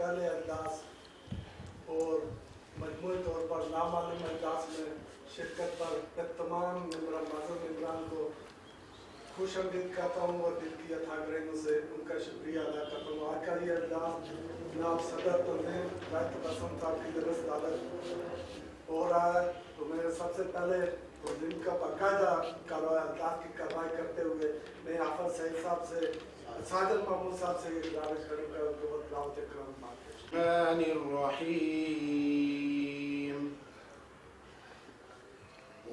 پہلے اجلاس اور مجموعی طور پر نامعلوم اجلاس میں شرکت پر تمام ممبران کو خوش آمدید کہتا ہوں اور دل کی اتھا گرہیوں سے ان کا شکریہ ادا کرتا ہوں. آج کا یہ اجلاس جناب صدر تنظیم رائت پسند صاحب کی درست عادت ہو رہا ہے, تو میں سب سے پہلے تنظیم کا باقاعدہ اجلاس کی کارروائی کرتے ہوئے میں حافظ سعید صاحب سے ساجد محمود صاحب سے یہ گزارش کروں گا کہ وہ دعوت کرم الرحمن الرحیم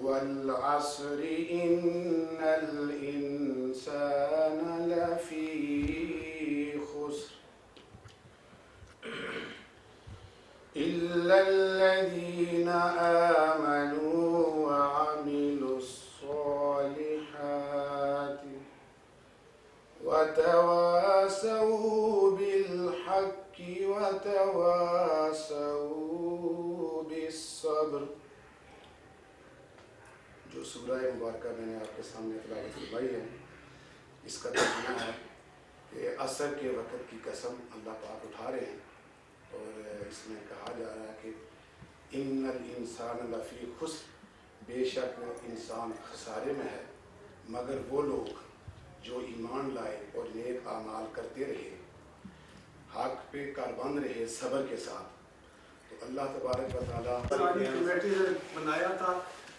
والعصر ان الانسان لفی خسر الا الذین آمنوا وعملوا الصالحات وتواصوا بالحق وتواصوا بالصبر. جو سورہ مبارکہ میں نے آپ کے سامنے تلاوت فرمائی ہے, اس کا ترجمہ ہے کہ عصر کے وقت کی قسم اللہ پاک اٹھا رہے ہیں اور اس میں کہا جا رہا ہے کہ ان الانسان لفی خسر, بے شک انسان خسارے میں ہے مگر وہ لوگ جو ایمان لائے اور نیک اعمال کرتے رہے, حق پہ کاربند رہے صبر کے ساتھ. تو اللہ تبارک و تعالیٰ کمیٹی نے بنایا تھا,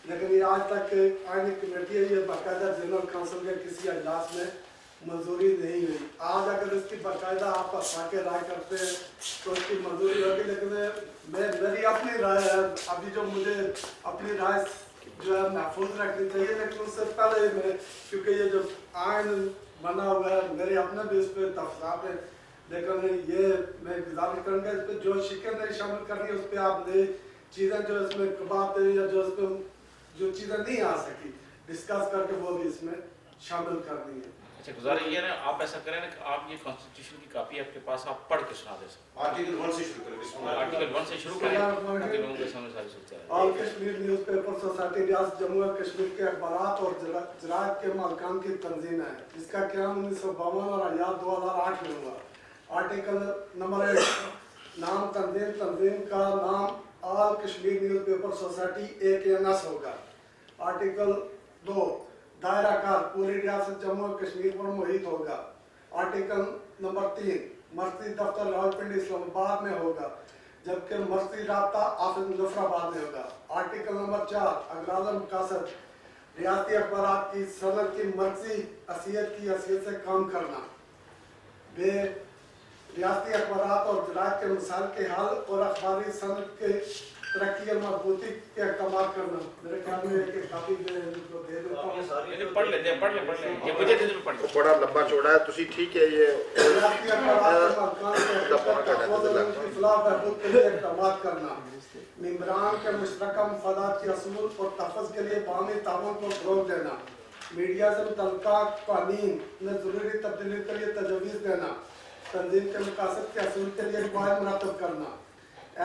لیکن یہ آج تک آئینی کمیٹی ہے یہ باقاعدہ جنرل کونسل کے کسی اجلاس میں منظوری نہیں ہوئی. آج اگر اس کی باقاعدہ آپ پا کے رائے کرتے ہیں تو اس کی منظوری ہوگی, لیکن میری اپنی رائے ہے ابھی جو مجھے اپنی رائے جو ہے محفوظ رکھنی چاہیے, لیکن اس سے پہلے میں کیونکہ یہ جو آئین بنا ہوا ہے میرے اپنے بھی اس پہ تفصیلات ہیں, لیکن یہ میں گزارش کروں گا اس پہ جو شکر نہیں شامل کرنی اس پہ آپ نئی چیزیں جو اس میں کباب یا جو اس پہ جو چیزیں نہیں آ سکی ڈسکس کر کے وہ بھی اس میں شامل کرنی ہے. اچھا گزارش یہ ہے آپ ایسا کریں نا کہ آپ یہ کانسٹیٹیوشن کی کاپی آپ کے پاس آپ پڑھ کے سنا دیں. آرٹیکل 1 سے شروع کریں. آرٹیکل 1 سے شروع کریں تاکہ لوگوں کے سامنے ساری سوچیں. آل کشمیر نیوز پیپر سوسائٹی ریاست جموں و کشمیر کے اخبارات اور جرائد کے مالکان کی تنظیم ہے جس کا قیام 1952 اور آیات 2008 میں ہوا. آرٹیکل نمبر 1 نام تنظیم کا نام all Kashmir newspaper society AKNS ہوگا. آرٹیکل 2 دائرہ کار پوری ریاست جموں و کشمیر پر محیط ہوگا. آرٹیکل نمبر 3 مرکزی دفتر راولپنڈی اسلام آباد میں ہوگا جبکہ مرکزی رابطہ آفس مظفر آباد میں ہوگا. آرٹیکل نمبر 4 اغراض المقاصد ریاستی اخبارات کی صنعت کی مرکزی حیثیت سے کام کرنا. بے ریاستی اخبارات اور جرائد کے مسائل کے حل اور اخباری صنعت کے ترقی اور مضبوطی کے اقدامات کرنا. میرے خیال میں ایک کافی دے دیتا ہوں. پڑھ لیتے ہیں یہ مجھے دے دیں. بڑا لمبا چوڑا ہے تسی ٹھیک ہے. یہ ریاستی اخبارات کے مالکان کے فلاح بہبود کے لیے اقدامات کرنا. ممبران کے مشترکہ مفادات کے اصول اور تحفظ کے لیے باہمی تعاون کو فروغ دینا. میڈیا سے متعلقہ قوانین میں ضروری تبدیلی کے لیے تجویز دینا. تنظیم کے مقاصد کے اصول کے لیے قواعد مرتب کرنا.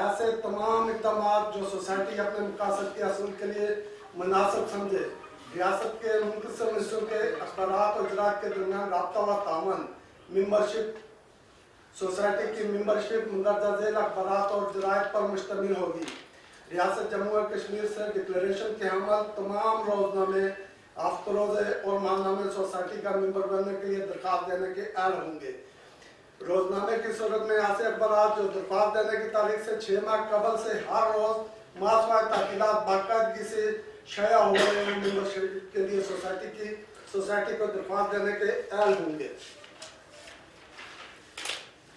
ایسے تمام اقدامات جو سوسائٹی اپنے مقاصد کے اصول کے لیے مناسب سمجھے. ریاست کے منقسم حصوں کے اخبارات اور جرائد کے درمیان رابطہ و تعاون. ممبرشپ سوسائٹی کی ممبرشپ مندرجہ ذیل اخبارات اور جرائد پر مشتمل ہوگی. ریاست جموں و کشمیر سے ڈکلیریشن کے عمل تمام روزنامے ہفتہ-روزے اور ماہنامے سوسائٹی کا ممبر بننے کے لیے درخواست دینے کے اہل ہوں گے. روزنامے کی صورت میں ایسے اخبارات جو درخواست دینے کی تاریخ سے 6 ماہ قبل سے ہر روز ماسوائے تحقیقات باقاعدگی سے شائع ہو رہے ہیں ممبرشپ کے لیے سوسائٹی کو درخواست دینے کے اہل ہوں گے.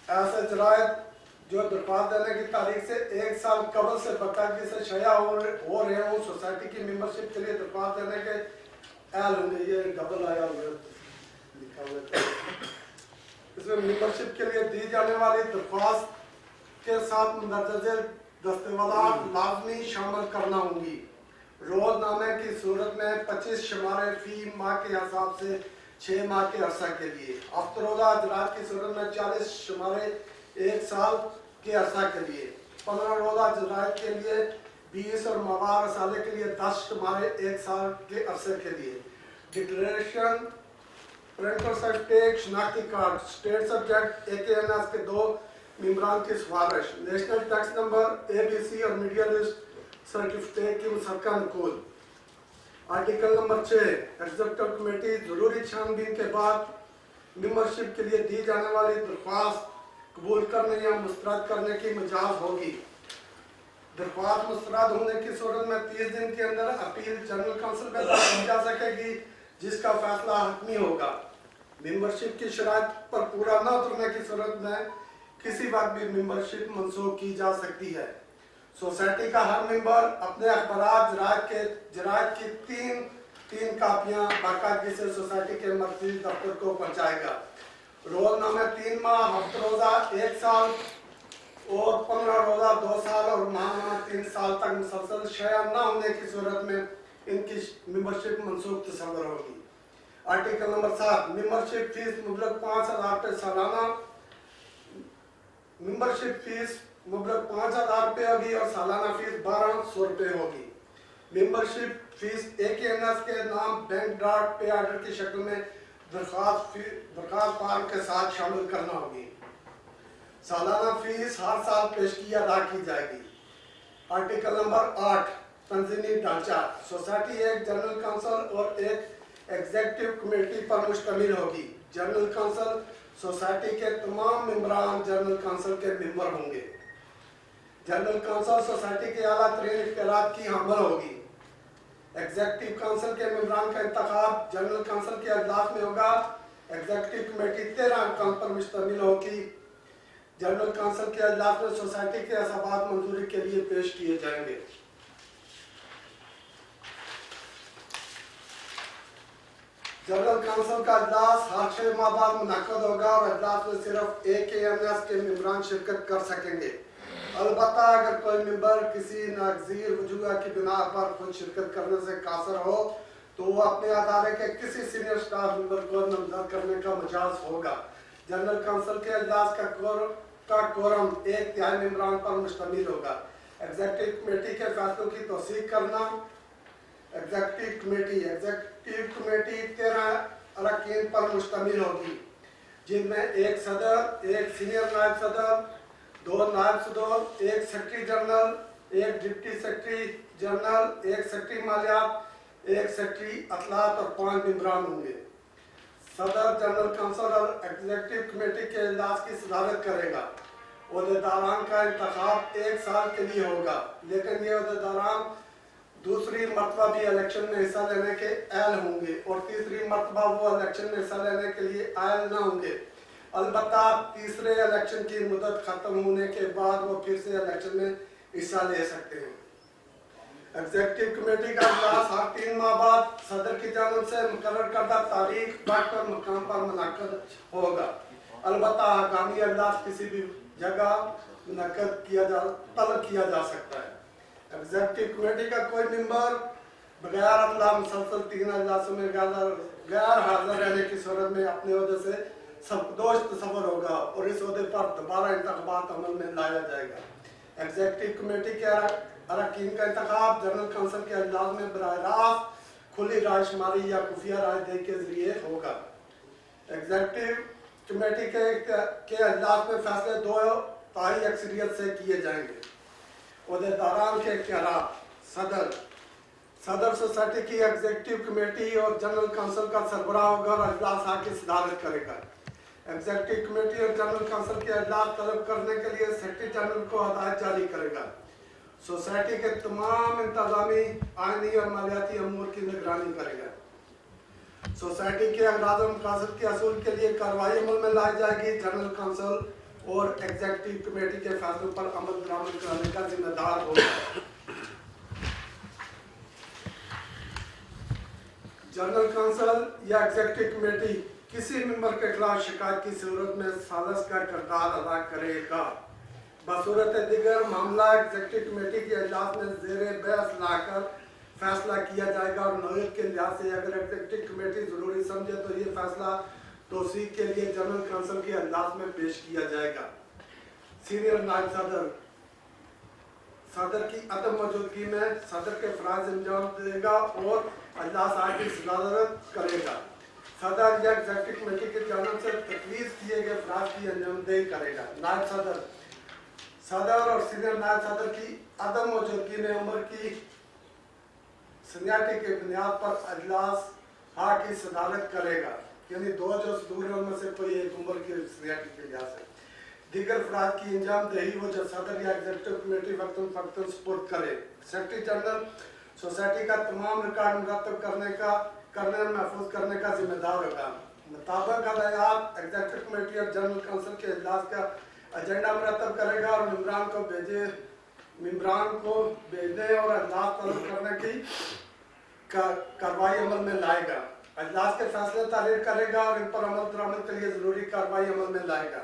ایسے جرائد جو درخواست دینے کی تاریخ سے 1 سال قبل سے باقاعدگی سے شائع ہو رہے ہیں سوسائٹی کی ممبرشپ کے لیے درخواست دینے کے اہل ہوں گے. یہ ڈبل آیا ہوا لکھا ہوا ہے. اس میں ممبرشپ کے لیے دی جانے والی درخواست کے ساتھ مندرجہ ذیل دستاویزات لازمی شامل کرنا ہوں گی. روزنامے کی صورت میں 25 شمارے فی ماہ کے حساب سے 6 ماہ کے عرصہ کے لیے. ہفتہ روزہ جرائد کی صورت میں 40 شمارے 1 سال کے عرصہ کے لیے. 15 روزہ جرائد کے لیے 20 اور ماہوار رسالے کے لیے 10 شمارے 1 سال کے عرصے کے لیے. ڈکلیریشن پرنٹر سرٹیفکیٹ شناختی کارڈ اسٹیٹ سبجیکٹ AKNS کے 2 मम्बरान की सिफारिश नेशनल टैक्स नंबर ABC और मीडिया लिस्ट सर्टिफिकेट की मुसक्का Nakul. Article number 6 executive committee जरूरी छानबीन के बाद मेंबरशिप के लिए दी जाने वाली दरख्वास्त कबूल करने या मुस्तरद करने की मजाज होगी। दरख्वास्त मुस्तरद होने की सूरत में 30 दिन के अंदर अपील जनरल काउंसिल में की जा सकेगी, जिसका फैसला हतमी होगा। मेंबरशिप की शराइत पर पूरा न उतरने की सूरत में किसी वक्त भी मेंबरशिप मंसूख की जा सकती है। सोसाइटी का हर मेंबर अपने अखबारात जरायत की तीन कापियां बाकायदगी से सोसाइटी के मर्कजी दफ्तर को पहुंचाएगा। रोजनामे 3 माह, हफ्ता रोजा 1 साल और 15 रोजा 2 साल और माहनामा 3 साल तक मुसलसल शया न होने की सूरत में इनकी मेंबरशिप मंसूख तस्वर होगी। आर्टिकल नंबर 7 मेंबरशिप फीस मुबलक 5,000 रुपये सालाना। मेंबरशिप फीस मुबलक 5,000 रुपये होगी और सालाना फीस 1,200 रुपये होगी। मेंबरशिप फीस AKNS के नाम बैंक ड्राफ्ट पे ऑर्डर की शक्ल में दरख्वास्त फार्म के साथ शामिल करना होगी। सालाना फीस हर साल पेशगी अदा की जाएगी। आर्टिकल नंबर 8 तंजीमी ढांचा सोसाइटी एक जनरल काउंसिल और एक एग्जीक्यूटिव कमेटी पर मुश्तमिल होगी। जनरल काउंसिल सोसाइटी के तमाम मेंबरान जनरल काउंसिल के मेंबर होंगे। जनरल काउंसिल सोसाइटी के आला तरीन इख्तियारात की हामिल होगी। एग्जीक्यूटिव काउंसिल के मेंबरान का इंतखाब जनरल काउंसिल के अजलास में होगा। एग्जीक्यूटिव कमेटी 13 अरकान पर मुश्तमिल होगी। जनरल काउंसिल के अजलास में सोसाइटी के असबात मंजूरी के लिए पेश किए जाएंगे। जनरल काउंसिल का अजलास हर 6 माह बाद मुनक्कद होगा और अजलास में सिर्फ AKNS के मेंबरान शिरकत कर सकेंगे। अलबत्ता अगर कोई मेंबर किसी नागजीर वजूह की बिना पर खुद शिरकत करने से कासर हो तो वो अपने अदारे के किसी सीनियर स्टाफ मेंबर को नामजद करने का मजाज होगा। जनरल काउंसिल के अजलास का कोरम 1/3 मेंबरान पर मुश्तमिल होगा। एग्जीक्यूटिव कमेटी के फैसलों की तौसीक करना। एग्जीक्यूटिव कमेटी 13 अरकान पर मुश्तमिल होगी, जिनमें एक सदर, एक सीनियर नायब सदर, 2 नायब सदर, एक सेक्रेटरी जनरल, एक डिप्टी सेक्रेटरी जनरल, एक सेक्रेटरी मालियात, एक सेक्रेटरी अतलात और 5 मेंबरान होंगे। सदर जनरल काउंसिल और एग्जीक्यूटिव कमेटी के इजलास की सदारत करेगा। ओहदेदारान का इंतखाब 1 साल के लिए होगा, लेकिन ये ओहदेदारान दूसरी मरतबा भी इलेक्शन में हिस्सा लेने के अहल होंगे और तीसरी मरतबा वो इलेक्शन में हिस्सा लेने के लिए अहल न होंगे। अलबत्ता तीसरे इलेक्शन की मुद्दत खत्म होने के बाद वो फिर से इलेक्शन में हिस्सा ले सकते हैं। एग्जीक्यूटिव कमेटी का इजलास हर 3 माह बाद सदर की जानिब से मुकर्रर करदा तारीख, वक्त और मकाम पर मुनक्कद होगा। अलबत्ता आगामी इजलास किसी भी जगह मुनक्कद तलब किया जा सकता है। एग्जीक्यूटिव कमेटी का कोई मेंबर बगैर अमला मुसलसल 3 इजलासों में गैर हाजिर रहने की सूरत में अपने ओहदे से सबकदोश तस्वर होगा और इस ओहदे पर दोबारा इंतखाबात अमल में लाया जाएगा। एग्जीक्यूटिव कमेटी के अरकान का इंतखाब जनरल काउंसिल के अजलास में बराह रास्त खुली रायशुमारी या खुफिया राय दे के जरिए होगा। एग्जीक्यूटिव कमेटी के अजलास में फैसले 2 तिहाई अक्सरियत से किए जाएंगे। ओहदेदारान के इख्तियारात सदर सोसाइटी की एग्जीक्यूटिव कमेटी और जनरल काउंसिल का सरबराह होगा और अजलास आके सदारत करेगा। एग्जीक्यूटिव कमेटी और जनरल काउंसिल के अजलास तलब करने के लिए सेक्रेटरी जनरल को हदायत जारी करेगा। सोसाइटी के तमाम इंतजामी, आईनी और मालियाती अमूर की निगरानी करेगा। सोसाइटी के अगराज और मकासद के असूल के लिए कार्रवाई अमल में लाई जाएगी। जनरल काउंसिल और एग्जीक्यूटिव कमेटी के फैसलों पर अमल दरामद कराने का जिम्मेदार होगा। जनरल काउंसिल या एग्जीक्यूटिव कमेटी किसी मेंबर के खिलाफ शिकायत की सूरत में साजिश का किरदार अदा करेगा। बसूरत दिगर मामला एग्जीक्यूटिव कमेटी के अजलास में ज़ेरे बहस लाकर फैसला किया जाएगा और नौयत के लिहाज से अगर एग्जीक्यूटिव कमेटी जरूरी समझे तो ये फैसला तौसीक के लिए जनरल काउंसिल के अजलास में पेश किया जाएगा। सीनियर नायब सदर की अदम मौजूदगी में सदर के फराज अंजाम देगा और अजलास आगे सदारत करेगा। सदर या एग्जीक्यूटिव कमेटी की जानब से तजवीज़ किए गए अफराद की अंजामदेही करेगा। नायब सदर, सदर और सीनियर नायब सदर की अदम मौजूदगी में उम्र की सीनियरिटी की बुनियाद पर अजलास हाँ की सदारत करेगा, यानी दो जो दूर है उनमें से कोई एक उम्र की सीनियरिटी के लिहाज से दीगर अफराद की अंजामदेही वो जो सदर या एग्जीक्यूटिव कमेटी वक्तन फक्तन सपोर्ट करे। सेक्रेटरी जनरल सोसाइटी का तमाम रिकॉर्ड मुरतब करने में महफूज करने का जिम्मेदार होगा। मुताबिक हदायत एग्जीक्यूटिव कमेटी और जनरल काउंसिल के इजलास का एजेंडा मुरतब करेगा और मेम्बरान को भेजने और इजलास तलब करने की कार्रवाई अमल में लाएगा। इजलास के फैसले तारीर करेगा और इन पर अमल दरामद के लिए जरूरी कार्रवाई अमल में लाएगा।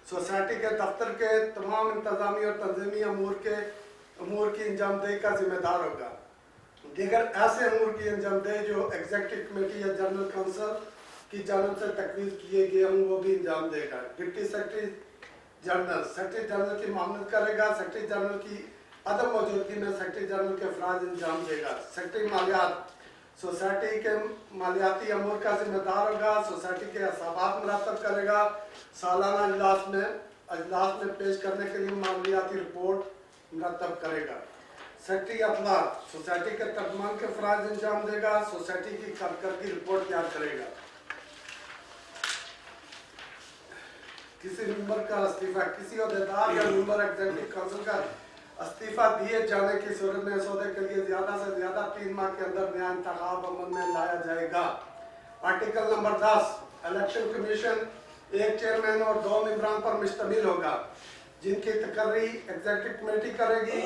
सोसाइटी के दफ्तर के तमाम इंतजामी और तंजीमी अमूर की अंजामदेही का जिम्मेदार होगा। दीगर ऐसे अमूर की अंजामदेही जो एग्जीक्यूटिव कमेटी या जनरल काउंसिल की जानब से तकवीज़ किए गए हों वो भी अंजाम देगा। डिप्टी सेक्रेटरी जनरल की मामलत करेगा। सेक्रेटरी जनरल की अदम मौजूदगी में सेक्रेटरी जनरल के अफराज अंजाम देगा। सेक्रेटरी मालियात सोसाइटी के मालियाती अमूर का जिम्मेदार होगा। सोसाइटी के हिसाबात मुरतब करेगा। सालाना अजलास में पेश करने के लिए मालियाती रिपोर्ट मुरतब करेगा। सेक्रेटरी अखलाक सोसाइटी के तर्जमान के अफराज अंजाम देगा। सोसाइटी की कारकर्दगी रिपोर्ट तैयार करेगा। किसी मेंबर का इस्तीफा, किसी अहदेदार या मेंबर एग्जीक्यूटिव काउंसिल का इस्तीफा दिए जाने की सूरत में सौदे के लिए ज्यादा से ज्यादा 3 माह के अंदर नया इंतखाब अमल में लाया जाएगा। आर्टिकल नंबर 10 इलेक्शन कमीशन एक चेयरमैन और 2 मेंबरान पर मुश्तमिल होगा जिनकी तकर्री एग्जीक्यूटिव कमेटी करेगी।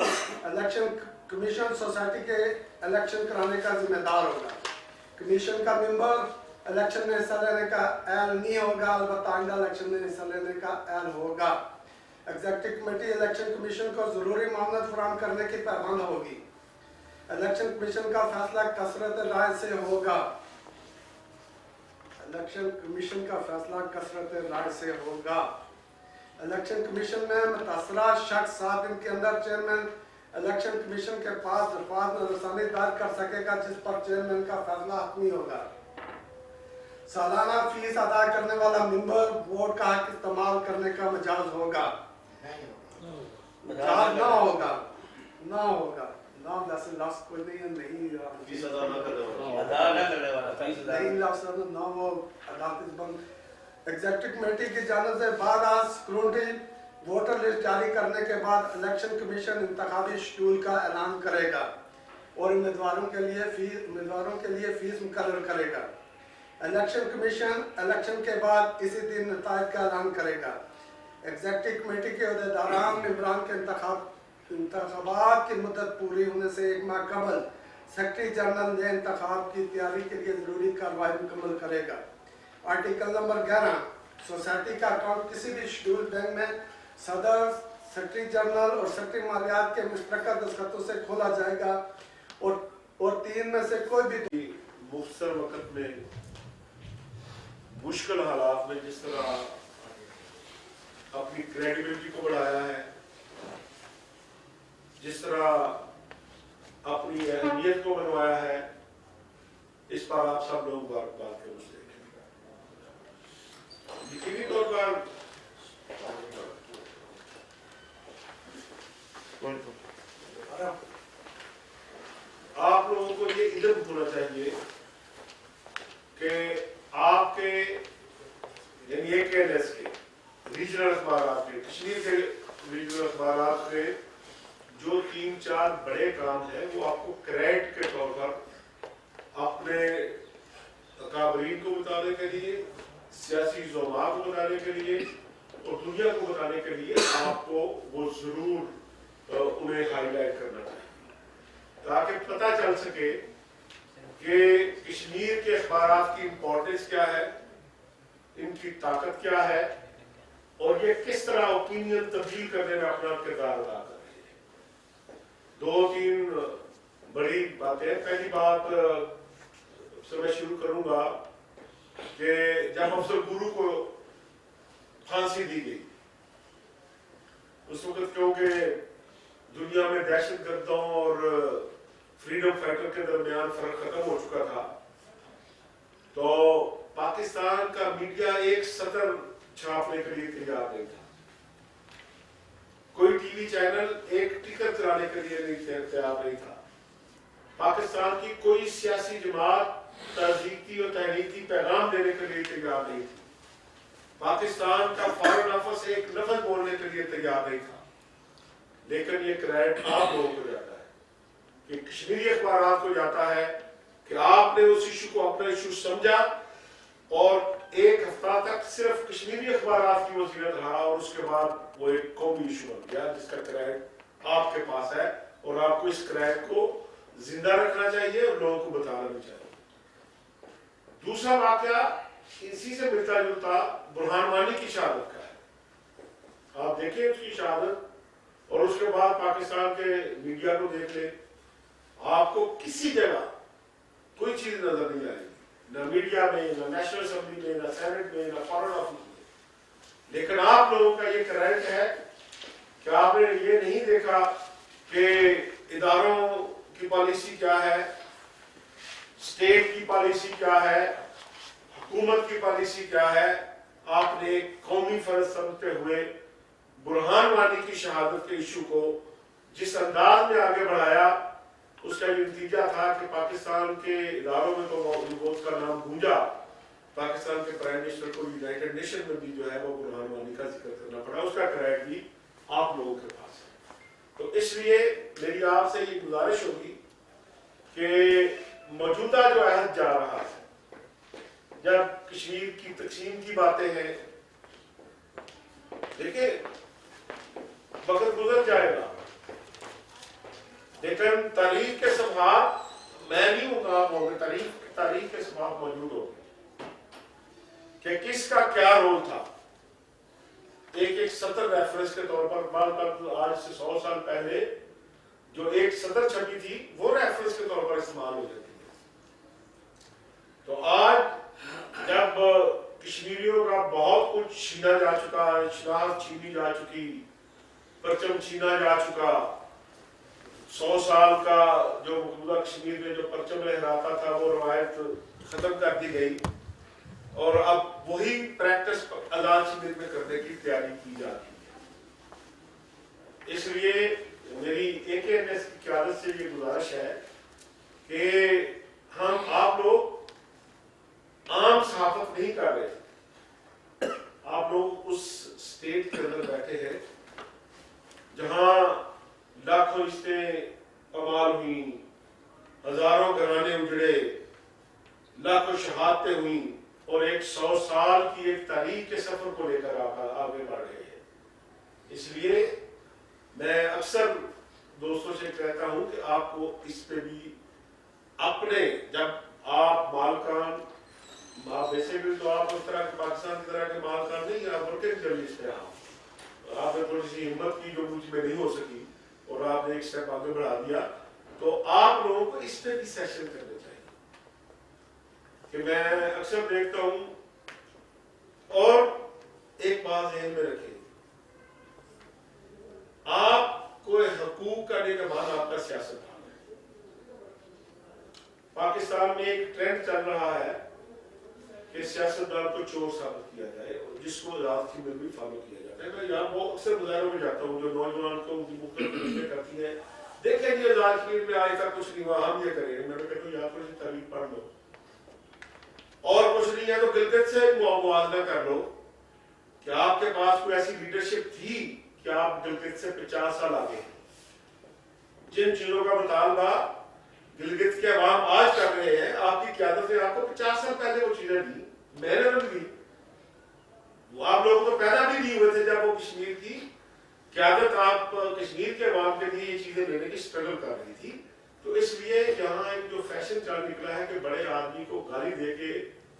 इलेक्शन कमीशन सोसाइटी के इलेक्शन कराने का जिम्मेदार होगा। कमीशन का मेंबर इलेक्शन में हिस्सा लेने का अहल नहीं होगा, अलबत्ता आइंदा इलेक्शन में हिस्सा लेने का अहल होगा। एग्जीक्यूटिव कमेटी इलेक्शन कमीशन को जरूरी मामलत फराहम करने की पैबंद होगी। इलेक्शन कमीशन का फैसला कसरत राय से होगा। इलेक्शन कमीशन का फैसला कसरत राय से होगा। इलेक्शन कमीशन में मुतासरा शख्स 7 दिन के अंदर चेयरमैन इलेक्शन कमीशन के पास दरख्वास्त रसानी दायर कर सकेगा जिस पर चेयरमैन का फैसला हतमी होगा। सालाना फीस अदा करने वाला मेंबर वोट का हक इस्तेमाल करने का मजाज होगा। मजाज ना होगा लफ्ज़ कोई नहीं फीस अदा न करने वाला एग्जीक्यूटिव कमेटी की जानिब से बाद स्क्रूटनी वोटर लिस्ट जारी करने के बाद इलेक्शन कमीशन इंतखाबी शेड्यूल का ऐलान करेगा और उम्मीदवारों के लिए फीस मुकर्रर करेगा। इलेक्शन कमीशन इलेक्शन के बाद इसी दिन नताइज का ऐलान करेगा। एग्जीक्यूटिव कमेटी के अहदेदारान मेंबरान के इंतखाबात की मुद्दत पूरी होने से 1 माह कबल सेक्रेटरी जनरल ने इंतखाब की तैयारी के लिए जरूरी कार्रवाई मुकम्मल करेगा। आर्टिकल नंबर 11 सोसाइटी का अकाउंट किसी भी शेड्यूल बैंक में सदर, सेक्रेटरी जनरल और सेक्रेटरी मालियात के मुश्तरका दस्तखतों से खोला जाएगा और 3 में से कोई भी मुख्तर वक्त में मुश्किल हालात में जिस तरह अपनी क्रेडिबिलिटी को बढ़ाया है, जिस तरह अपनी अहमियत को बनवाया है, इस पर आप सब लोग बात के मुझसे यकीनी तौर पर आप लोगों को ये इल्म होना चाहिए कि आपके यानी ये केएनएस के रीजनल अखबारात के, कश्मीर के रीजनल अखबारात के जो 3-4 बड़े काम हैं वो आपको क्रेडिट के तौर पर अपने अकाबरीन को बताने के लिए, सियासी ज़ोमा को बताने के लिए और दुनिया को बताने के लिए आपको वो जरूर उन्हें हाईलाइट करना चाहिए ताकि पता चल सके कि कश्मीर के अखबारात की इम्पोर्टेंस क्या है, इनकी ताकत क्या है और ये किस तरह ओपिनियन तब्दील करने में अपना किरदार अदा कर रहे हैं। 2-3 बड़ी बातें। पहली बात से मैं शुरू करूंगा कि जब अफजल गुरु को फांसी दी गई उस वक्त क्योंकि दुनिया में दहशतगर्दों और फ्रीडम फाइटर के दरमियान फर्क खत्म हो चुका था, तो पाकिस्तान का मीडिया एक सतर छापने के लिए तैयार नहीं था, कोई टीवी चैनल एक टिकर चलाने के लिए नहीं तैयार नहीं था, पाकिस्तान की कोई सियासी जमात तहजीकी और तहरीकी पैगाम देने के लिए तैयार नहीं थी, पाकिस्तान का फॉरेन ऑफिस एक लफ्ज बोलने के लिए तैयार नहीं था। लेकिन ये क्रेडिट आप लोगों को जाता है कि कश्मीरी अखबार को जाता है कि आपने उस इशू को अपना इशू समझा और एक हफ्ता तक सिर्फ कश्मीरी अखबार की वसीयत रहा और उसके बाद वो एक कौमी इशू बन गया जिसका क्रेडिट आपके पास है और आपको इस क्रेडिट को जिंदा रखना चाहिए और लोगों को बताना भी चाहिए। दूसरा वाकया इसी से मिलता जुलता बुरहान वानी की शहादत का है। आप देखिए उसकी शहादत और उसके बाद पाकिस्तान के मीडिया को देख ले, आपको किसी जगह कोई चीज नजर नहीं आएगी, न मीडिया में, न नेशनल असेंबली में, न सेनेट में, न फॉरेन ऑफिस में। लेकिन आप लोगों का ये क्रेडिट है कि आपने ये नहीं देखा कि इदारों की पॉलिसी क्या है, स्टेट की पॉलिसी क्या है, हुकूमत की पॉलिसी क्या है। आपने एक कौमी फर्ज समझते हुए बुरहान वानी की शहादत के इशू को जिस अंदाज में आगे बढ़ाया, उसका ये नतीजा था कि पाकिस्तान के इदारों में तो उसका नाम गूंजा, पाकिस्तान के प्राइम मिनिस्टर को यूनाइटेड नेशन में भी जो है वो बुरहान वानी का जिक्र करना पड़ा, उसका क्रेडिट भी आप लोगों के पास है। तो इसलिए मेरी आपसे ये गुजारिश होगी कि मौजूदा जो अहद जा रहा है, जब कश्मीर की तकसीम की बातें हैं, देखिए वक्त गुजर जाएगा, लेकिन तारीख के सफात मैं नहीं हूं, आप होंगे, तारीख के सफात मौजूद होंगे कि किसका क्या रोल था। एक सदर रेफरेंस के तौर पर आज से 100 साल पहले जो एक सदर छपी थी वो रेफरेंस के तौर पर इस्तेमाल हो जाती है। तो आज जब कश्मीरियों का बहुत कुछ छीना जा चुका, शनाख्त छीनी जा चुकी, परचम छीना जा चुका, 100 साल का जो मौजूदा कश्मीर में जो परचम लहराता था वो रवायत खत्म कर दी गई और अब वही प्रैक्टिस आजाद कश्मीर में करने की तैयारी की जाती है। इसलिए मेरी AKNS की क़यादत से ये गुजारिश है कि हम आप लोग आम सहाफत नहीं कर रहे, आप लोग उस स्टेट के अंदर बैठे हैं जहां लाखों रिश्तें कमाल हुई, हजारों घराने उजड़े, लाखों शहादतें हुई और एक 100 साल की एक तारीख के सफर को लेकर आगे बढ़ रहे हैं। इसलिए मैं अक्सर दोस्तों से कहता हूं कि आपको इस पे भी अपने, जब आप मालकान, आप बेसिकली तो आप उस तरह के पाकिस्तान की तरह के मालकान नहीं, आप वर्किंग जर्नलिस्ट हैं, आपने थोड़ी सी हिम्मत की जो मुझ में नहीं हो सकी और आपने एक स्टेप आगे बढ़ा दिया, तो आप लोगों को इस पे भी सेशन करने चाहिए कि मैं अक्सर देखता हूं। और एक बात ध्यान में रखें, आपको हकूक करने के बाद आपका सियासतदान है। पाकिस्तान में एक ट्रेंड चल रहा है कि सियासतदान को चोर साबित किया जाए, जिसको आजाद की में भी फॉलो किया जाता है। मैं यहाँ वो अक्सर बाजारों में जाता हूँ, जो नौजवान को उनकी मुख्तलिफ करती है, देखें जी आजाद कश्मीर में आए था कुछ नहीं हुआ, हम ये करेंगे। मैंने कहता हूँ यहाँ पर तारीख पढ़ लो और कुछ नहीं है तो गिलगित से मुआवजा कर लो कि आपके पास कोई ऐसी लीडरशिप थी कि आप गिलगित से 50 साल आगे हैं। जिन चीजों का मुतालबा गिलगित के अवाम आज कर रहे हैं, आपकी क़यादत ने आपको 50 साल पहले वो चीजें दी, मैंने भी दी, वो आप लोगों को पैदा भी नहीं हुए थे जब वो कश्मीर की क़यादत आप कश्मीर के अवाम के लिए ये चीजें लेने की स्ट्रगल कर रही थी। तो इसलिए यहाँ एक जो फैशन चल निकला है कि बड़े आदमी को गाली दे के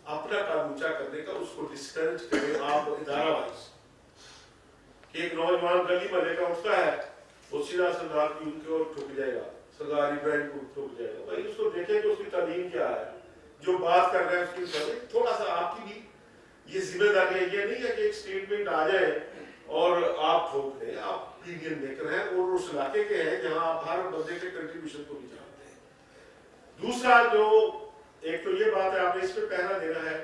अपना काम ऊंचा करने का, उसको डिस्करेज करें आप इदारा वाइज। कि एक नौजवान गली में लेकर उठता है, वो सीधा सरदार की उनकी ओर ठुक जाएगा, सरदार इब्राहिम को ठुक जाएगा। भाई उसको देखें कि उसकी तालीम क्या है, जो बात कर रहे हैं उसकी थोड़ा सा आपकी भी ये जिम्मेदारी है। ये नहीं है कि एक स्टेटमेंट आ जाए और आप ठोक दें। आप ओपिनियन मेकर हैं और उस इलाके के हैं जहां आप हर बंदे के कंट्रीब्यूशन को भी जानते हैं। दूसरा जो एक तो ये बात है, आपने इस पे पहरा देना है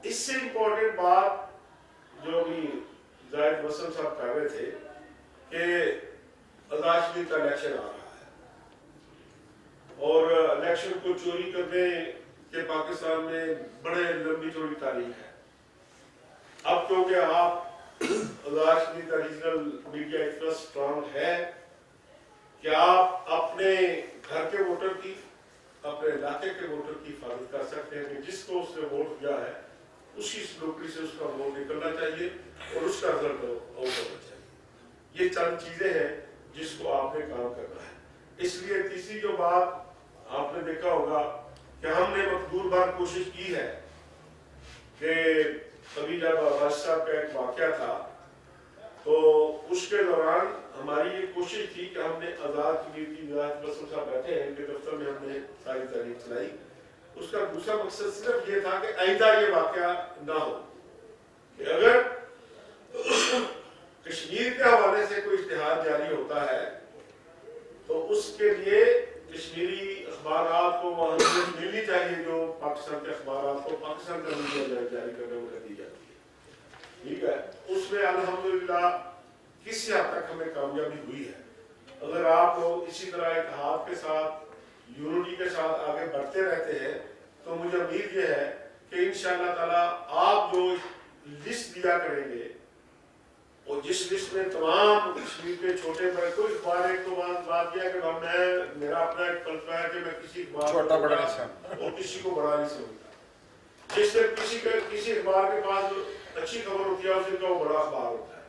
इससे इम्पोर्टेंट बात जो भी जाहिद वसम साहब कर रहे थे कि अदाशरी का इलेक्शन आ रहा है और इलेक्शन को चोरी करने के पाकिस्तान में बड़े लंबी चौड़ी तारीख है। अब क्योंकि आप अदाशरी का रीजनल मीडिया इतना स्ट्रांग है कि आप अपने घर के वोटर की, अपने इलाके के वोटर की हिफाजत कर सकते हैं कि जिसको उसने वोट दिया है उसी नौकरी से उसका वोट निकलना चाहिए और उसका रिजल्ट आउट होना चाहिए। ये चंद चीजें हैं जिसको आपने काम करना है। इसलिए तीसरी जो बात आपने देखा होगा कि हमने मकदूर बार कोशिश की है कि अभी जब अब्बास साहब का एक वाकया था तो उसके दौरान हमारी ये कोशिश थी कि हमने आजाद कमेटी साहब बैठे हैं इनके दफ्तर में, हमने सारी तारीख चलाई। उसका दूसरा मकसद सिर्फ ये था कि आइंदा ये वाकया ना हो कि अगर कश्मीर के हवाले से कोई इश्तिहार जारी होता है तो उसके लिए कश्मीरी अखबारात को वह अहमियत मिलनी चाहिए जो पाकिस्तान के अखबारात को पाकिस्तान का मीडिया जारी करने में दी जाती है। ठीक है, उसमें अल्हम्दुलिल्लाह किसी हद तक हमें कामयाबी हुई है। अगर आप लोग इसी तरह एक हाथ के साथ यूनिटी के साथ आगे बढ़ते रहते हैं तो मुझे उम्मीद ये है कि इंशाअल्लाह ताला आप जो लिस्ट दिया करेंगे और जिस लिस्ट में तमाम कश्मीर के छोटे बड़े कोई अखबार एक तो बात यह है कि मैं मेरा अपना एक फलसफा है कि मैं किसी अखबार छोटा बड़ा नहीं और किसी को बड़ा नहीं समझता। जिस दिन किसी अखबार के पास अच्छी खबर होती है उस दिन का वो बड़ा अखबार होता है।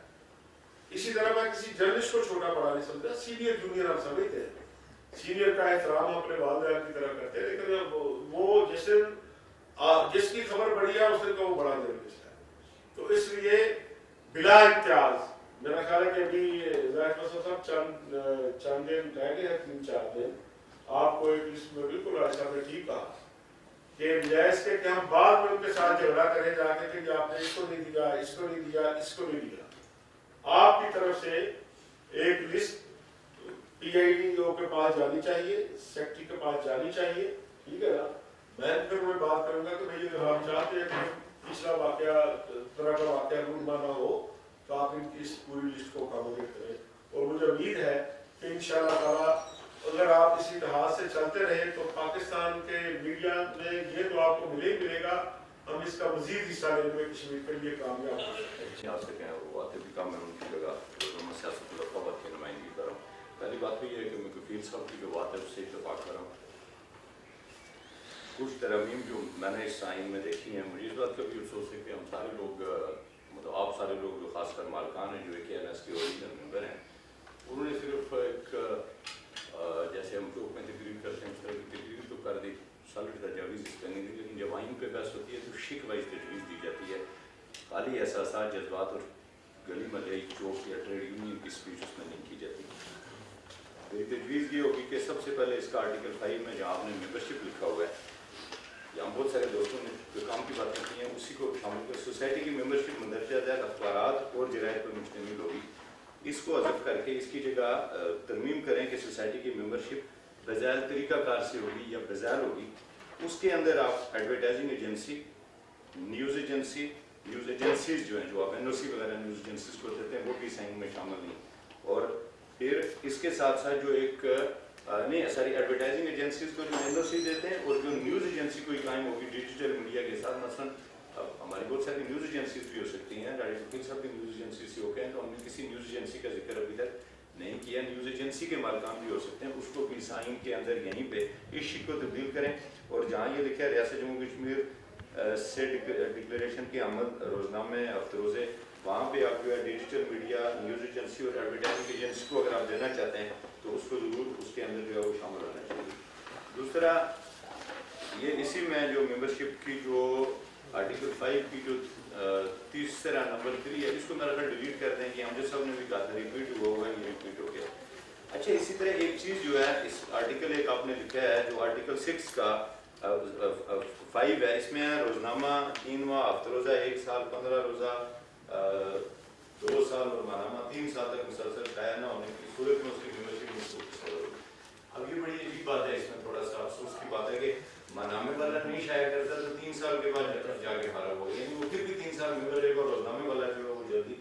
इसी तरह मैं किसी जर्नलिस्ट को छोटा बड़ा नहीं समझता। सीनियर जूनियर हम समझते हैं, सीनियर का एहतराम अपने वालिदैन की तरह करते हैं, लेकिन वो जिसकी खबर बड़ी है उस दिन का वो बड़ा जर्नलिस्ट है। तो इसलिए बिला इम्तियाज मेरा ख्याल है कि अभी साहब चंद दिन रह गए हैं, 3-4 दिन। आपको एक लिस्ट में बिल्कुल राज साहब ने ठीक कहा कि बजाय इसके कि हम बाद में उनके साथ झगड़ा करें जाके कि आपने इसको नहीं दिया, इसको नहीं दिया, इसको नहीं दिया, आपकी तरफ से एक लिस्ट PIO के पास जानी चाहिए, सेक्रेटरी के पास जानी चाहिए। ठीक है ना, मैं फिर मैं बात करूंगा कि भाई अगर आप चाहते हैं कि पिछला वाकया तरह का वाकया रूनमा ना हो तो आप इनकी इस पूरी लिस्ट को अकोमोडेट करें। और मुझे उम्मीद है कि इंशाअल्लाह ताला अगर आप इसी लिहाज से चलते रहे तो पाकिस्तान के मीडिया में ये तो आपको मिले ही मिलेगा, हम इसका मजीद हिस्सा लेने में कश्मीर के लिए कामयाब हो सकें। वो आते भी काम है उनकी जगह सियासत की नुमाइंदगी कर रहा हूँ। पहली बात तो ये है कि मैं कफील साहब की जो बात है उससे इत्तेफाक कर रहा हूँ। कुछ तरमीम जो मैंने इस आइन में देखी हैं, मुझे इस बात का भी अफसोस है कि हम सारे लोग मतलब आप सारे लोग जो खासकर मालकान हैं जो ANS के ओरिजिनल मेंबर हैं, उन्होंने सिर्फ एक जैसे हम लोग में तकरीर करते हैं उस तरह की तकरीर तो कर दी, सॉलिड तजावीज़ इस करने की, लेकिन जब आइन पे बहस होती है तो शिक वाइज तजवीज़ दी जाती है। खाली एहसास जज्बात और गली महल्ले चौक या ट्रेड यूनियन की स्पीच उसमें नहीं की जाती। मेरी तजवीज़ ये होगी कि सबसे पहले इसका आर्टिकल 5 में जहाँ आपने मेंबरशिप लिखा हुआ है, यहाँ बहुत सारे दोस्तों ने जो काम की बातें की हैं उसी को शामिल कर सोसाइटी की मेंबरशिप मंदरजा ज़ैद अखबारात और जरायद पर मुश्तमिल होगी। इसको अज़फ करके इसकी जगह तरमीम करें कि सोसाइटी की मेंबरशिप बज़ैर तरीक़ाकार से होगी या बज़ैर होगी। उसके अंदर आप एडवर्टाइजिंग एजेंसी, न्यूज़ एजेंसीज जो हैं, जो आप NOC वगैरह न्यूज़ एजेंसीज को देते हैं, वो भी साइन में शामिल नहीं। और फिर इसके साथ साथ जो एक एडवर्टाइजिंग एजेंसीज को जो NOC देते हैं और जो न्यूज़ एजेंसी कोई कायम होगी डिजिटल मीडिया के साथ, मसलन हमारी बहुत सारी न्यूज़ एजेंसीज भी हो सकती हैं, डायरेक्टर साहब भी न्यूज़ एजेंसी से होते हैं, तो हमने किसी न्यूज़ एजेंसी का जिक्र अभी तक नहीं किया। न्यूज़ एजेंसी के मालिकान भी हो सकते हैं, उसको भी साइन के अंदर यहीं पे इस शिक को तब्दील करें। और जहाँ ये लिखा है रियासत जम्मू कश्मीर से डिक्लेरेशन के अमल रोजनामे अफरोज़े, वहाँ पे आप जो है डिजिटल मीडिया, न्यूज़ एजेंसी और एडवर्टाइजिंग एजेंसी को अगर आप देना चाहते हैं तो उसको ज़रूर उसके अंदर जो है वो शामिल होना चाहिए। दूसरा ये इसी में जो मेंबरशिप की जो आर्टिकल 5 की जो तीसरा नंबर 3 है, इसको मेरा डिलीट कर दें कि हम जो सब ने भी कहा था रिपीट हुआ हुआ है, ये रिपीट हो गया। अच्छा, इसी तरह एक चीज़ जो है इस आर्टिकल एक आपने लिखा है जो आर्टिकल 6 का 5 है, इसमें रोजनामा 3वां, अफ्तरोज़ा 1 साल, 15 रोज़ा 2 साल और मानामा 3 साल तक मुसलसल कायम न होने की सूरत में उसकी मेंबरशिप اب یہ بڑی عجیب بات ہے، اس میں تھوڑا سا افسوس کی بات ہے کہ ماہنامے والا نہیں شائع کرتا تو 3 سال کے بعد جا کے فارغ ہو گیا، یعنی وہ پھر بھی 3 سال ممبر رہے گا، اور روزنامے والا جو ہے وہ جلدی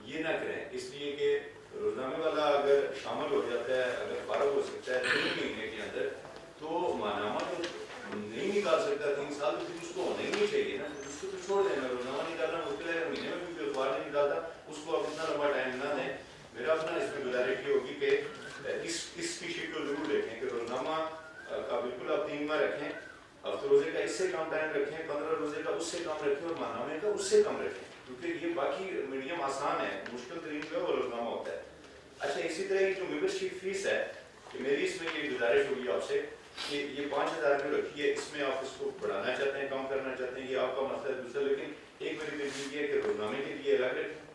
یہ نہ کریں، اس لیے کہ روزنامے والا اگر شامل ہو جاتا ہے، اگر فارغ ہو سکتا ہے 3 مہینے کے اندر، تو ماہنامہ تو نہیں نکال سکتا 3 سال، تو پھر اس کو ہونا ہی نہیں چاہیے نا، اس کو تو چھوڑ دینا، روزنامہ نکالنا مشکل ہے، مہینے میں کیونکہ اخبار نہیں نکالتا، اس کو آپ اتنا لمبا ٹائم نہ دیں۔ میرا اپنا اس میں گزارش یہ ہوگی کہ اس کی شکل ضرور دیکھیں کہ روزنامہ کا بالکل آپ 3 ماہ رکھیں، ہفتہ روزے کا اس سے کم ٹائم رکھیں، 15 روزے کا اس سے کم رکھیں، اور ماہنامے کا اس سے کم رکھیں، کیونکہ یہ باقی میڈیم آسان ہے، مشکل ترین جو ہے وہ روزنامہ ہوتا ہے۔ اچھا، اسی طرح کی جو ممبرشپ فیس ہے، کہ میری اس میں یہ گزارش ہوگی آپ سے کہ یہ 5000 میں رکھی ہے، اس میں آپ اس کو بڑھانا چاہتے ہیں، کم کرنا چاہتے ہیں، یہ آپ کا مسئلہ ہے دوسرا، لیکن ایک میری ترجیح یہ ہے کہ روزنامے کے لیے الگ رکھیں،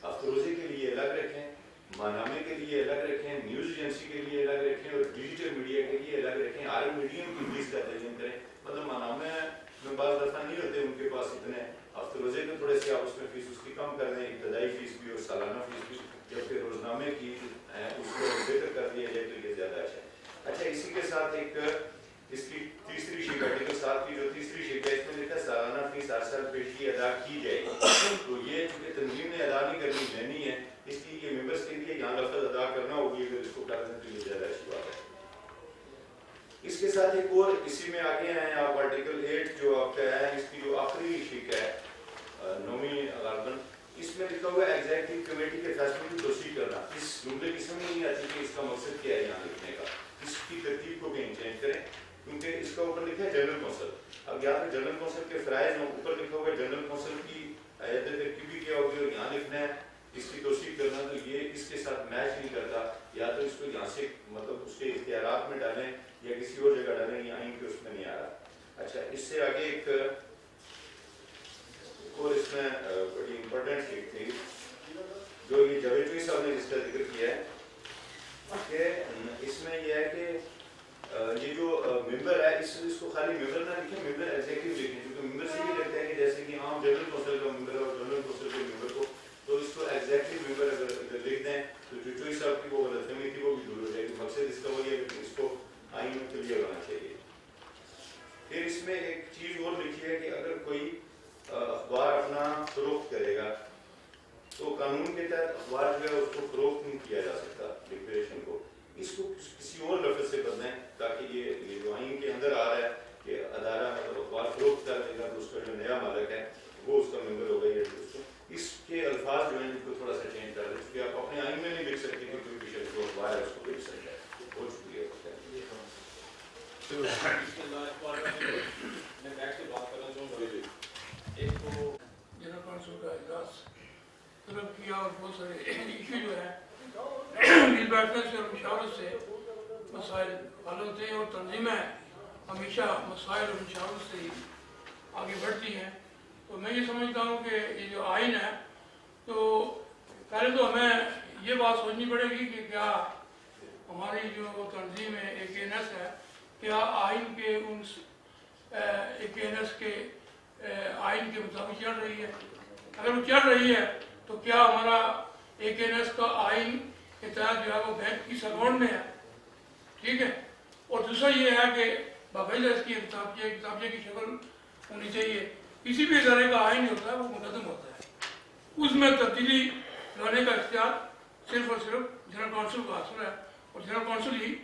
ہفتہ روزے کے لیے الگ رکھیں، ماہنامے کے لیے الگ رکھیں، نیوز ایجنسی کے لیے الگ رکھیں، اور ڈیجیٹل میڈیا کے لیے الگ رکھیں، ہر میڈیم کی فیس کا تعین کریں۔ مطلب ماہنامے میں بعض دفعہ نہیں ہوتے ان کے پاس اتنے، ہفتہ روزے کے تھوڑے سے آپ اس میں فیس اس کی کم کر دیں، ابتدائی فیس بھی اور سالانہ فیس بھی، جبکہ روزنامے کی اس کو بہتر کر دیا جائے تو یہ زیادہ اچھا ہے۔ اچھا، اسی کے ساتھ ایک اس کی تیسری شک آرٹیکل 7 کی جو تیسری شک ہے، اس میں لکھا ہے سالانہ فیس ہر سال پیشگی ادا کی جائے گی، تو یہ چونکہ تنظیم نے ادا نہیں کرنی لینی ہے، اس لیے یہ ممبرس کے لیے یہاں لفظ ادا کرنا ہوگی، اگر اس کو کرنے کے لیے زیادہ اچھی بات ہے۔ اس کے ساتھ ایک اور اسی میں آگے ہیں آپ آرٹیکل 8 جو آپ کا ہے، اس کی جو آخری شک ہے 9ویں غالباً، اس میں لکھا ہوا ہے ایگزیکٹو کمیٹی کے فیصلوں کی توثیق کرنا۔ اس جملے کی سمجھ نہیں آتی کہ اس کا مقصد کیا ہے یہاں لکھنے کا، اس کی ترتیب کو کہیں چینج کریں، کیونکہ اس کا اوپر لکھا ہے جنرل کونسل، اب یہاں پہ جنرل کونسل کے فرائض ہیں، اوپر لکھا ہوا ہے جنرل کونسل کی ہیئت ترتیبی کیا ہوگی، اور یہاں لکھنا ہے اس کی توثیق کرنا، تو یہ اس کے ساتھ میچ نہیں کرتا، یا تو اس کو یہاں سے مطلب اس کے اختیارات میں ڈالیں یا کسی اور جگہ ڈالیں، یا آئین کے اس میں نہیں آ رہا۔ اچھا، اس سے آگے ایک اور اس میں بڑی امپورٹنٹ چیز تھی جو یہ جاوید چوئی صاحب نے جس کا ذکر کیا ہے، کہ اس میں یہ ہے کہ یہ جو ممبر ہے اس کو خالی ممبر نہ لکھیں، ممبر ایگزیکٹو لکھیں، کیونکہ ممبر سے یہ لگتا ہے کہ جیسے کہ عام جنرل کونسل کا ممبر ہے اور جنرل کونسل کے ممبر کو، تو اس کو ایگزیکٹو ممبر اگر لکھ دیں تو جو چوئی صاحب کی وہ غلط فہمی تھی وہ بھی دور ہو جائے گی، مقصد اس کا وہی ہے کہ اس کو آئین میں کلیئر ہونا چاہیے۔ پھر اس میں ایک چیز اور لکھی ہے کہ اگر کوئی اخبار اپنا فروخت کرے گا تو قانون کے تحت اخبار جو ہے اس کو فروخت نہیں کیا جا سکتا، ڈکلیریشن کو، اس کو کسی اور لفظ سے بدلیں تاکہ یہ جو آئین کے اندر آ رہا ہے کہ ادارہ مطلب اخبار فروخت کر دے گا تو اس کا جو نیا مالک ہے وہ اس کا ممبر ہوگا، یا اس کے الفاظ جو ہیں ان کو تھوڑا سا چینج کر دیں، کیونکہ آپ اپنے آئین میں نہیں لکھ سکتے کہ کوئی بھی شخص جو اخبار ہے اس کو لکھ سکتا ہے۔ بہت شکریہ۔ میں بیٹھ کے بات کرنا چاہوں گا، ایک تو جنرل کونسل کا اجلاس طلب کیا اور بہت سارے ایشو جو ہے اس بیٹھنے سے اور مشاورت سے مسائل حل ہوتے ہیں، اور تنظیمیں ہمیشہ مسائل اور مشاورت سے ہی آگے بڑھتی ہیں۔ تو میں یہ سمجھتا ہوں کہ یہ جو آئین ہے، تو پہلے تو ہمیں یہ بات سوچنی پڑے گی کہ کیا ہماری جو تنظیم ہے AKNS ہے، کیا آئین کے ان AKNS کے آئین کے مطابق چل رہی ہے؟ اگر وہ چل رہی ہے تو کیا ہمارا AKNS کا آئین کے تحت جو ہے وہ بینک کی سرگرد میں ہے؟ ٹھیک ہے۔ اور دوسرا یہ ہے کہ باقاعدہ اس کی کتابچے کی شکل ہونی چاہیے۔ کسی بھی ادارے کا آئین ہوتا ہے وہ منظم ہوتا ہے، اس میں تبدیلی لانے کا اختیار صرف اور صرف جنرل کونسل کو حاصل ہے، اور جنرل کونسل ہی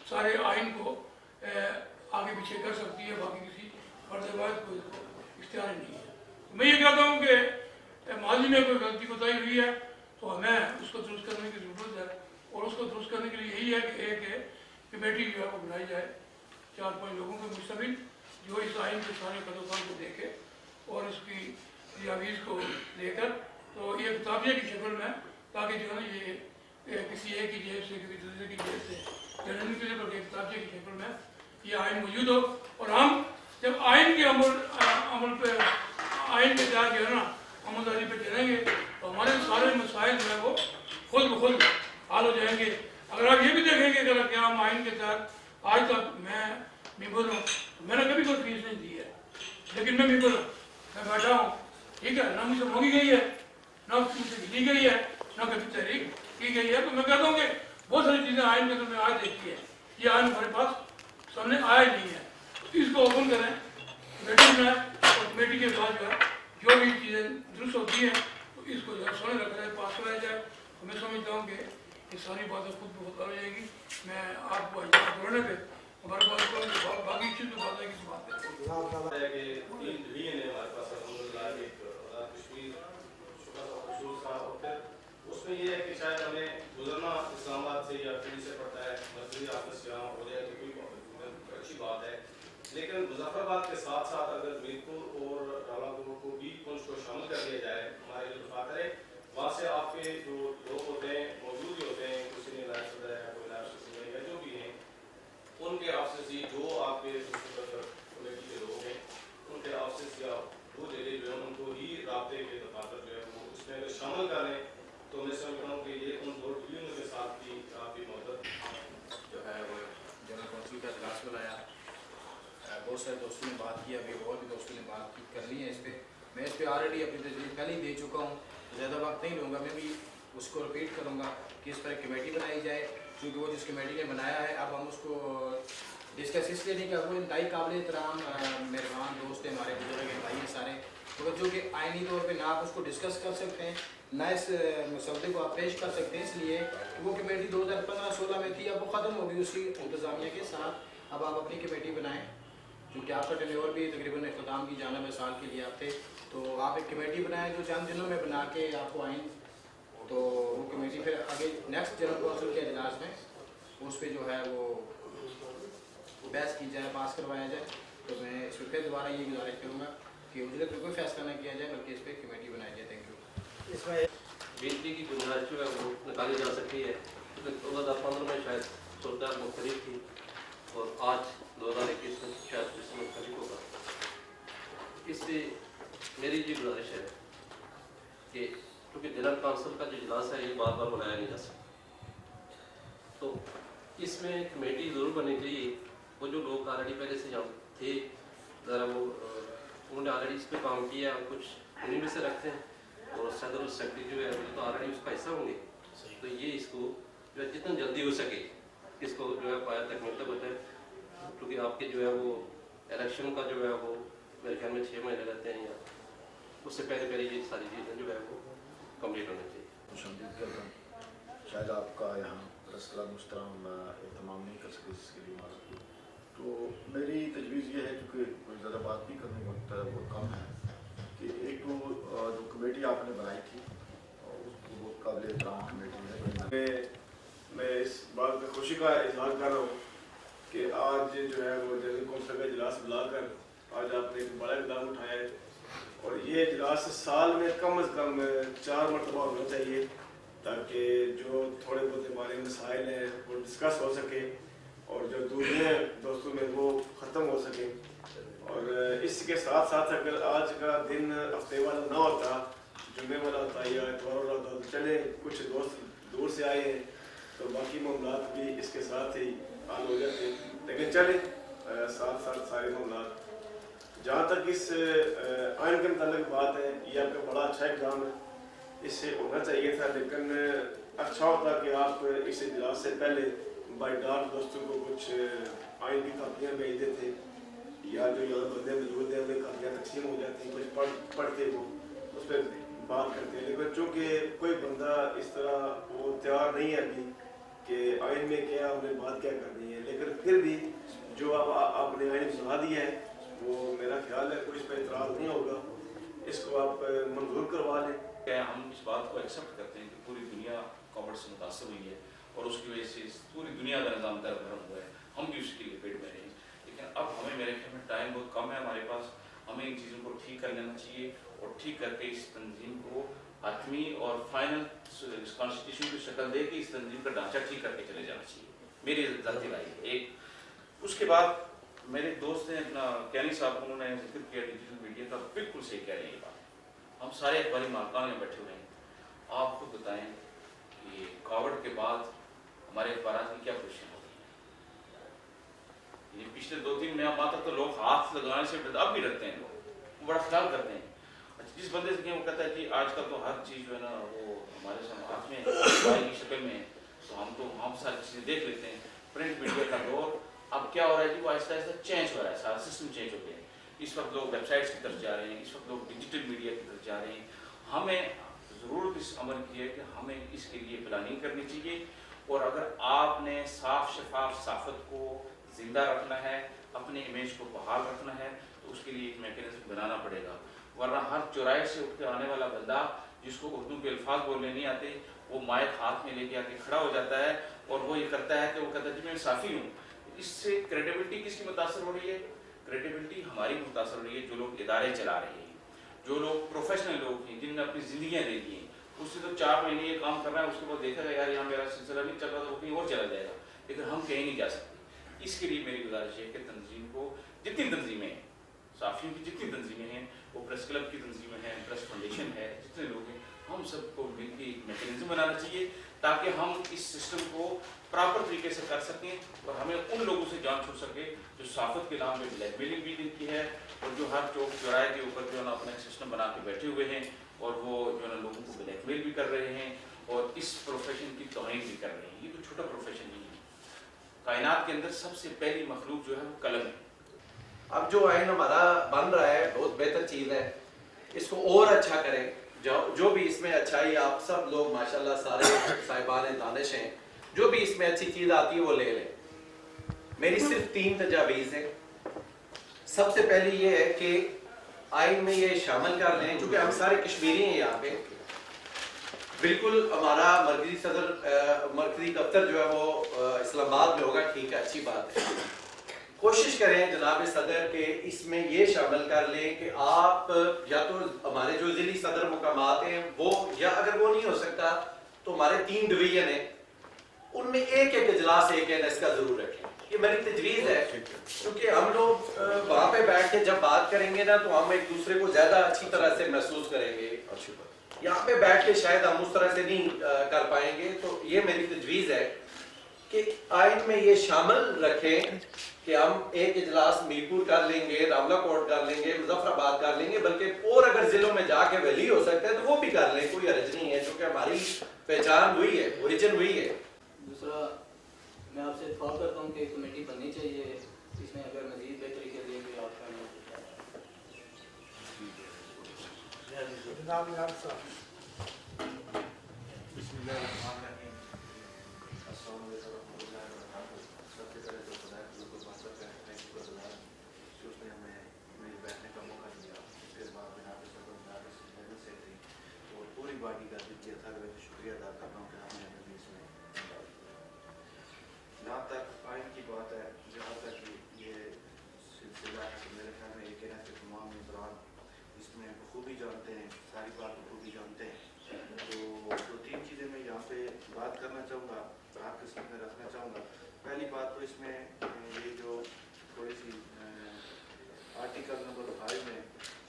سارے آئین کو آگے پیچھے کر سکتی ہے، باقی کسی فرد واحد کو اس کو اختیار نہیں ہے۔ میں یہ کہتا ہوں کہ ماضی میں کوئی غلطی کوتاہی ہوئی ہے تو ہمیں اس کو درست کرنے کی ضرورت ہے، اور اس کو درست کرنے کے لیے یہی ہے کہ ایک کمیٹی جو ہے وہ بنائی جائے 4-5 لوگوں کے مشتمل، جو اس آئین کے سارے قدوقام کو دیکھے اور اس کی تجاویز کو لے کر تو یہ کتابچے کی شکل میں، تاکہ جو ہے نا یہ کسی ایک کی جیب سے کسی دوسرے کی جیب سے جنرل کے لیے بلکہ کتابچے کی شکل میں یہ آئین موجود ہو، اور ہم جب آئین کے عمل پہ آئین کے تحت جو ہے نا عملداری پہ چلیں گے تو ہمارے سارے مسائل جو ہے وہ خود بخود حل ہو جائیں گے۔ اگر آپ یہ بھی دیکھیں گے کہ کیا ہم آئین کے تحت آج تک میں ممبر ہوں، میں نے کبھی کوئی فیس نہیں دی ہے، لیکن میں ممبر ہوں، میں بیٹھا ہوں، ٹھیک ہے، نہ مجھے مانگی گئی ہے، نہ مجھے لی گئی ہے، نہ کبھی تحریک کی گئی ہے۔ تو میں کہتا ہوں کہ بہت ساری چیزیں آئین کے اندر میں آج دیکھی ہے، ये आयन हमारे पास सामने आया नहीं है। इसको ओपन करें कमेटी में, और कमेटी के बाद जो है जो भी चीज़ें दुरुस्त होती हैं तो इसको जो है सामने रखा जाए, पास कराया जाए। मैं समझता हूँ कि ये सारी बातें खुद बहुत हो जाएगी। मैं आपको बोलने पे हमारे पास बाकी चीज़ में बात है किस बात है कि तीन डिवीजन है हमारे पास अल्हम्दुलिल्लाह, एक कश्मीर का, और फिर उसमें ये है कि शायद हमें गुजरना इस्लामाबाद से या दिल्ली से पड़ता है, मस्जिद ऑफिस यहाँ हो जाए तो कोई अच्छी बात है। लेकिन मुजफ्फराबाद के साथ साथ अगर मीरपुर और रावलपिंडी को भी पुंछ को शामिल कर दिया जाए, हमारे जो दफातर है वहाँ से आपके जो लोग होते हैं मौजूद ही होते हैं, किसी ने लाइफ सदा है, कोई लाइफ या जो भी हैं, उनके ऑफिस ही जो आपके कमेटी के लोग हैं उनके ऑफिस या वो जगह जो है उनको ही राब्ते के दफातर जो है वो उसमें अगर शामिल कर लें तो मैं समझता हूँ कि ये उन दो डिवीजनों के साथ भी काफ़ी मदद जो है वो जनरल कौंसिल का इजलास बुलाया। बहुत सारे दोस्तों ने बात की, अभी और भी दोस्तों ने बात करनी है इस पर। मैं इस पर ऑलरेडी अपनी तजवीज़ पहले ही दे चुका हूँ, ज़्यादा वक्त नहीं लूँगा। मैं भी उसको रिपीट करूँगा कि इस पर एक कमेटी बनाई जाए, क्योंकि वो जिस कमेटी ने बनाया है अब हम उसको डिस्कस इसलिए नहीं कर, वो इंतहाई काबिल एहतराम मेहरबान दोस्त हैं, हमारे बुजुर्ग हैं, भाई हैं सारे, तो जो कि आइनी तौर पे ना आप उसको डिस्कस कर सकते हैं ना इस मसले को आप पेश कर सकते हैं, इसलिए कि वो कमेटी 2015-16 में थी, अब वो ख़त्म होगी उसी इंतज़ामिया के साथ। अब आप अपनी कमेटी बनाएं, क्योंकि आपका टेन्योर भी तकरीबन इख्तिताम की जाना में साल के लिए आप थे, तो आप एक कमेटी बनाएं जो चंद दिनों में बना के आपको आएँ, तो वो कमेटी फिर आगे नेक्स्ट जनरल कौंसिल के इजलास में उस पर जो है वो बहस की जाए, पास करवाया जाए। तो मैं इस पर फिर दोबारा ये गुजारिश करूँगा कि उजरत पर कोई फैसला न किया जाए, बल्कि इस पर कमेटी बनाई जाए। Thank you. इसमें बिजली की गुंजाइश जो है वो निकाली जा सकती है, क्योंकि 2015 में शायद सूरत मुख्तलिफ थी और आज 2021 में शायद इसमें मुख्तलिफ होगा। इससे मेरी ये गुजारिश है कि क्योंकि जनरल काउंसिल का जो इजलास है ये बार बार बुलाया नहीं जा सकता, तो इसमें कमेटी ज़रूर बननी चाहिए। वो जो लोग ऑलरेडी पहले से यहाँ थे ज़रा वो उन्होंने ऑलरेडी इस पर काम किया, कुछ उन्हीं में से रखते हैं और सदर और सेक्रेटरी जो है वो तो ऑलरेडी उसका हिस्सा होंगे, तो ये इसको जो है जितना जल्दी हो सके इसको जो है पाया तक मतलब होता है, क्योंकि आपके जो है वो इलेक्शन का जो है वो मेरे ख्याल में 6 महीने रहते हैं, या उससे पहले ये सारी चीज़ें जो है वो कम्प्लीट होनी चाहिए। शायद आपका यहाँ रसला मुस्तराम एहतमाम नहीं कर सके, जिसके लिए माफ़ी। तो मेरी तजवीज़ ये है, क्योंकि कोई ज़्यादा बात नहीं करने वक्त वो कम है, कि एक तो जो कमेटी आपने बनाई थी उसको बहुत काबिल एहतराम कमेटी है। मैं इस बात में खुशी का इजहार कर रहा हूँ कि आज जो है वो जनरल कौंसिल का इजलास बुलाकर आज आपने एक बड़ा इकदाम उठाया है, और ये इजलास साल में कम से कम 4 मरतबा होना चाहिए, ताकि जो थोड़े बहुत हमारे मसाइल हैं वो डिस्कस हो सके और जो दूरियाँ दोस्तों में वो ख़त्म हो सके। और इसके साथ साथ अगर आज का दिन हफ्ते वाला ना होता, जुम्मे वाला होता या इतवार वाला होता, तो चले कुछ दोस्त दूर से आए हैं तो बाकी मामलात भी इसके साथ ही हल हो जाते, लेकिन चले साथ साथ सारे मामलात। जहाँ तक इस आयन के मुताबिक बात है, ये आपका बड़ा अच्छा इक़दाम है, इससे होना चाहिए था, लेकिन अच्छा होता कि आप इस इजलास से पहले बाई डाक दोस्तों को कुछ आयन की कापियाँ भेज देते, या जो यहाँ बंदे मौजूद हैं उन्हें कापियाँ तकसीम हो जाती, कुछ पढ़ते वो उस पर बात करते हैं। लेकिन चूँकि कोई बंदा इस तरह वो तैयार नहीं है अभी कि आयन में क्या उन्हें बात क्या करनी है, लेकिन फिर भी जो आपने आयन बना दिया है वो मेरा ख्याल है कोई इस पर इतराज़ नहीं होगा, इसको आप मंजूर करवा लें। क्या हम इस बात को एक्सेप्ट करते हैं कि पूरी दुनिया कोविड से मुतासर हुई है और उसकी वजह से पूरी दुनिया का निज़ाम दरबदर हुआ है, हम भी उसकी लपेट में रहे, लेकिन अब हमें मेरे ख्याल में टाइम बहुत कम है हमारे पास, हमें इन चीज़ों को ठीक कर लेना चाहिए और ठीक करके इस तंजीम को आत्मी और फाइनल कॉन्स्टिट्यूशन की शक्ल दे के इस तंजीम का ढांचा ठीक करके चले जाना चाहिए, मेरी ज़ाती राय है। एक उसके बाद मेरे दोस्त हैं अपना कैनी साहब, उन्होंने जिक्र किया डिजिटल मीडिया का, बिल्कुल सही कह रहे हैं ये बात। हम सारे अखबारी मालकान में बैठे हुए हैं, आप खुद बताएं कि कोविड के बाद हमारे अखबार की क्या पोजीशन होगी। ये पिछले 2-3 महीने तक तो लोग हाथ लगाने से अब भी डरते हैं, लोग बड़ा ख्याल करते हैं। जिस बंदे से वो कहता है कि आजकल तो हर चीज़ जो है ना वो हमारे हाथ में मोबाइल की शक्ल में है, तो हम सारी चीज़ें देख लेते हैं, प्रिंट मीडिया का दौर अब क्या हो रहा है कि वो आहिस्ता आहिस्ता चेंज हो रहा है, सारा सिस्टम चेंज हो गया है। इस वक्त लोग वेबसाइट्स की तरफ जा रहे हैं, इस वक्त लोग डिजिटल मीडिया की तरफ जा रहे हैं। हमें ज़रूरत इस अमल की है कि हमें इसके लिए प्लानिंग करनी चाहिए, और अगर आपने साफ शफाफ साफत को ज़िंदा रखना है, अपने इमेज को बहाल रखना है, तो उसके लिए एक मैकेनिज्म बनाना पड़ेगा। वरना हर चौराहे से उठ के आने वाला बंदा जिसको उर्दू के अल्फाज बोलने नहीं आते, वो माइक हाथ में लेके आके खड़ा हो जाता है और वो ये करता है कि वो कहता है जी मैं साफ़ी हूँ। इससे क्रेडिबिलिटी किसकी मुतासर हो रही है? क्रेडिबिलिटी हमारी मुतासर हो रही है, जो लोग इदारे चला रहे हैं, जो लोग प्रोफेशनल लोग हैं, जिनने अपनी ज़िंदगियाँ दे दी हैं। उससे तो 4 महीने ये काम कर रहा है, उसके बाद देखेगा यार यहाँ मेरा सिलसिला नहीं चल रहा, तो वो कहीं और चला जाएगा, लेकिन हम कहीं नहीं जा सकते। इसके लिए मेरी गुजारिश है कि तंजीम को, जितनी तंजीमें हैं, साफ़ियों की जितनी तंजीमें हैं, वो प्रेस क्लब की तंजीमें हैं, प्रेस फाउंडेशन है, जितने लोग हैं, हम सबको मिलकर एक मैकेनिज्म बनाना चाहिए ताकि हम इस सिस्टम को प्रॉपर तरीके से कर सकें और हमें उन लोगों से जान छूट सके जो साफत के नाम में ब्लैकमेलिंग भी जिनकी है और जो हर चौक चौराहे के ऊपर जो है ना अपना सिस्टम बना के बैठे हुए हैं और वो जो है ना लोगों को ब्लैकमेल भी कर रहे हैं और इस प्रोफेशन की तौहीन भी कर रहे हैं। ये कोई छोटा प्रोफेशन नहीं है। कायनात के अंदर सबसे पहली मखलूक जो है वो कलम है। अब जो आइन हमारा बन रहा है बहुत बेहतर चीज़ है, इसको और अच्छा करें। जो भी इसमें अच्छाई, आप सब लोग माशाल्लाह सारे साहिबान दानिश हैं, जो भी इसमें अच्छी चीज़ आती है वो ले लें। मेरी सिर्फ 3 तजावीज़ हैं। सबसे पहली ये है कि आइन में ये शामिल कर लें, क्योंकि हम सारे कश्मीरी हैं यहाँ पे, बिल्कुल हमारा मरकजी दफ्तर जो है वो इस्लामाबाद में होगा, ठीक है, अच्छी बात है। कोशिश करें जनाब सदर के इसमें ये शामिल कर लें कि आप या तो हमारे जो जिली सदर मुकामात हैं वो, या अगर वो नहीं हो सकता तो हमारे 3 डिवीजन हैं, उनमें एक इजलास एक का जरूर रखें। ये मेरी तजवीज़ है, क्योंकि हम लोग वहाँ पे बैठ के जब बात करेंगे ना तो हम एक दूसरे को ज़्यादा अच्छी तरह से महसूस करेंगे। यहाँ पे बैठ के शायद हम उस तरह से नहीं कर पाएंगे। तो ये मेरी तजवीज़ है कि आइन में ये शामिल रखें कि हम एक इजलास मीरपुर कर लेंगे, रावलाकोट कर लेंगे, मुजफ्फराबाद कर लेंगे, बल्कि और अगर जिलों में जाके वैली हो सकता है तो वो भी कर लें, कोई हर्ज नहीं है, क्योंकि हमारी पहचान हुई है, ओरिजिन हुई है। दूसरा, मैं आपसे इत्तफाक करता हूँ कि कमेटी बननी चाहिए, इसमें अगर मजीद बेहतरी के लिए कोई आपका बाकी का दिया था, शुक्रिया अदा करता हूँ कि हमने हमें इसमें जहाँ तक आइन की बात है, जहाँ तक ये सिलसिला है, मेरे ख्याल में ये कहना है कि तमाम इमरान इसमें बखूबी जानते हैं, सारी बात बखूबी जानते हैं। तो 3 चीज़ें मैं यहाँ पे बात करना चाहूँगा, आपके सामने रखना चाहूँगा। पहली बात तो इसमें ये जो थोड़ी सी आर्टिकल नंबर 5 में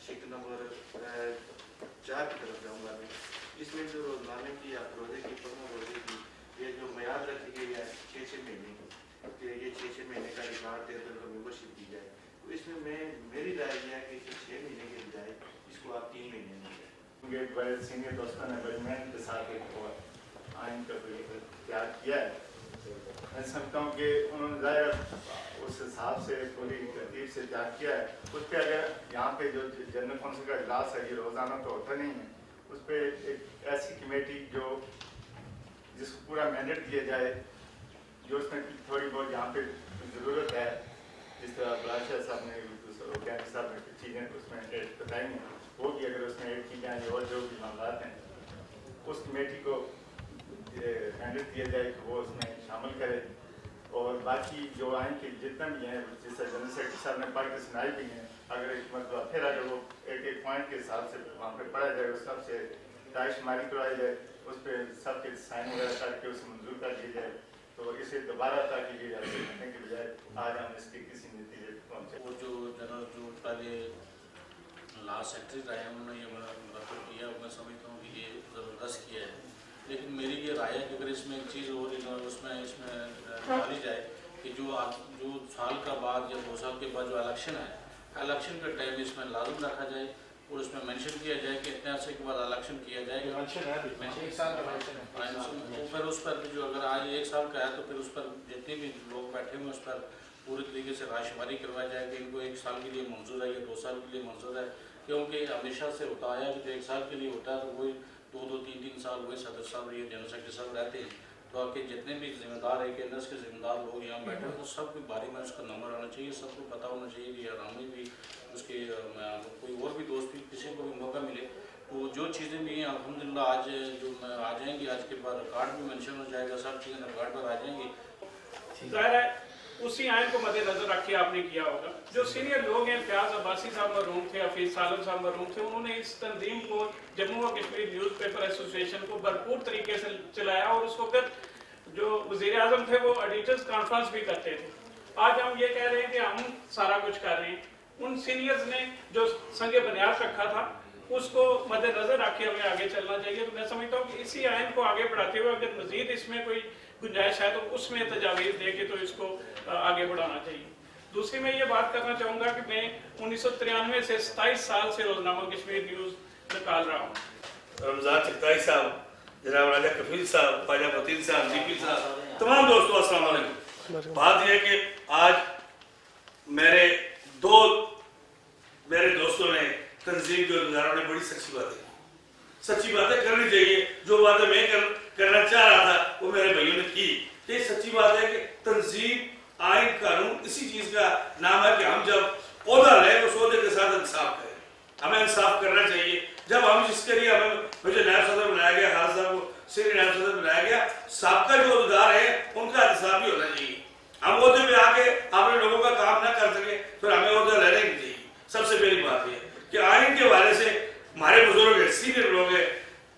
शिक नंबर 4 की तरफ जाऊँगा मैं। इसमें जो रोज़ाने की या रोज़े की रोज़े की ये जो मियाद रखी गई है 6-6 महीने की, कि ये 6-6 महीने का रिकॉर्ड टेबल का मेंबरशिप दी जाए, तो इसमें मेरी राय ये है कि इसे 6 महीने के बजाय इसको आप 3 महीने में दें। बड़े सीनियर दोस्तों ने बड़ी मेहनत के साथ एक आइन का तैयार किया है। मैं समझता हूँ कि उन्होंने ज़ाहिर उस हिसाब से पूरी तरतीब से तैयार किया है। उस पर अगर यहाँ पे जो जनरल कौंसिल का इजलास है, ये रोज़ाना तो होता नहीं है, उस पर एक ऐसी कमेटी जो जिसको पूरा मैंडेट दिया जाए, जो उसमें थोड़ी बहुत यहाँ पे ज़रूरत है, जिस तरह बादशाह साहब ने साहब ने कुछ चीज़ें उसमें बताई हैं, वो भी अगर उसमें ऐड की जाए और जो भी मामलात हैं उस कमेटी को मैंडेट दिया जाए कि वो उसमें शामिल करे। और बाकी जो आइन के जितना भी हैं, जिस तरह जनरल सेक्रेटरी साहब ने पढ़ के सुनाई भी हैं, अगर एक मतलब फिर अगर वो एक पॉइंट के हिसाब से वहाँ पे पढ़ा जाए, उस हिसाब से रायशुमारी करवाई जाए, उस पर सबके साइन वगैरह करके उसे मंजूर कर दिया जाए, तो इसे दोबारा ताकि ये ऐसे करने के बजाय आज हम इसके किसी नतीजे पर पहुँचे। वो जो जनरल जो पहले लास्ट सेक्रेटरी रहे हैं उन्होंने ये मतलब किया, मैं समझता हूँ कि ये ज़बरदस्त किया है। लेकिन मेरी ये राय है कि अगर इसमें एक चीज़ और उसमें डाली जाए कि जो साल का बाद या 2 साल के बाद जो इलेक्शन है, इलेक्शन का टाइम इसमें लाजम रखा जाए और उसमें मेंशन किया जाए कि इतने अर्से के बाद इलेक्शन किया जाएगा। एक साल का इलेक्शन है। तो फिर उस पर भी जो अगर आज 1 साल का है तो फिर उस पर जितने भी लोग बैठे हुए उस पर पूरी तरीके से रायशुमारी करवाई जाए कि इनको 1 साल के लिए मंजूर है या 2 साल के लिए मंजूर है, क्योंकि हमेशा से होता आया कि जो 1 साल के लिए होता है तो वही 2-2, 3-3 साल वही सदर साहब या जनरल सेक्रेटरी साहब रहते हैं। तो आपके जितने भी जिम्मेदार है केंद्र के जिम्मेदार लोग यहाँ बैठे हैं तो सबके बारे में उसका नंबर आना चाहिए, सबको पता होना चाहिए कि यार हमें भी उसके कोई और भी दोस्त भी किसी को भी मौका मिले तो जो चीज़ें भी हैं अल्हम्दुलिल्लाह आज जो आ जाएंगी, आज के बाद रिकॉर्ड भी मेंशन हो जाएगा, सब चीज़ें रिकॉर्ड पर आ जाएंगी। जाहिर है उसी आयन को मद्देनजर रख के आपने किया होगा। जो सीनियर लोग हैं, फयाज अब्बासी साहब मरहूम थे, हफीज सालम साहब मरहूम थे, उन्होंने इस तंजीम को जम्मू और कश्मीर न्यूज़पेपर एसोसिएशन को भरपूर तरीके से चलाया और उस वक्त जो वज़ीर आज़म थे वो एडिटर्स कॉन्फ्रेंस भी करते थे। आज हम ये कह रहे हैं कि हम सारा कुछ कर रहे हैं, उन सीनियर्स ने जो संगे बुनियाद रखा था उसको मद्देनजर रख के हमें आगे चलना चाहिए। तो मैं समझता हूँ कि इसी आयन को आगे बढ़ाते हुए अगर मजीद इसमें कोई गुंजाइश है तो उसमें तजावीज़ दे के तो इसको आगे बढ़ाना चाहिए। दूसरी मैं ये बात करना चाहूँगा कि मैं 1993 से 27 साल से रोज़नामा कश्मीर न्यूज़ निकाल रहा हूँ। रमज़ान चगताई साहब, जनाब राजा कफील साहब, ख्वाजा फतील साहब, जीपी साहब, तमाम दोस्तों अस्सलाम वालेकुम। बात यह है कि आज मेरे दोस्तों ने तंजीम के गुजारों ने बड़ी सच्ची बातें करनी चाहिए। जो बातें मैं करना चाह रहा था वो मेरे भाइयों ने की। ये सच्ची बात है कि तंजीम आइन कानून इसी चीज का नाम है कि हम जब ओहदा लें उस ओहदे के साथ इंसाफ करें, हमें इंसाफ करना चाहिए। जब हम जिसके लिए हमें मुझे नायब सदर बनाया गया, हाल साहब को सीनियर नायब सदर बनाया गया, सबका जो उद्गार है उनका इंसाफ भी होना चाहिए। हम ओहदे में आके अपने लोगों का काम ना कर सके फिर हमें ओहदा लेना ही चाहिए। सबसे पहली बात यह कि आइन के हवाले से हमारे बुजुर्ग है, सीनियर लोग हैं,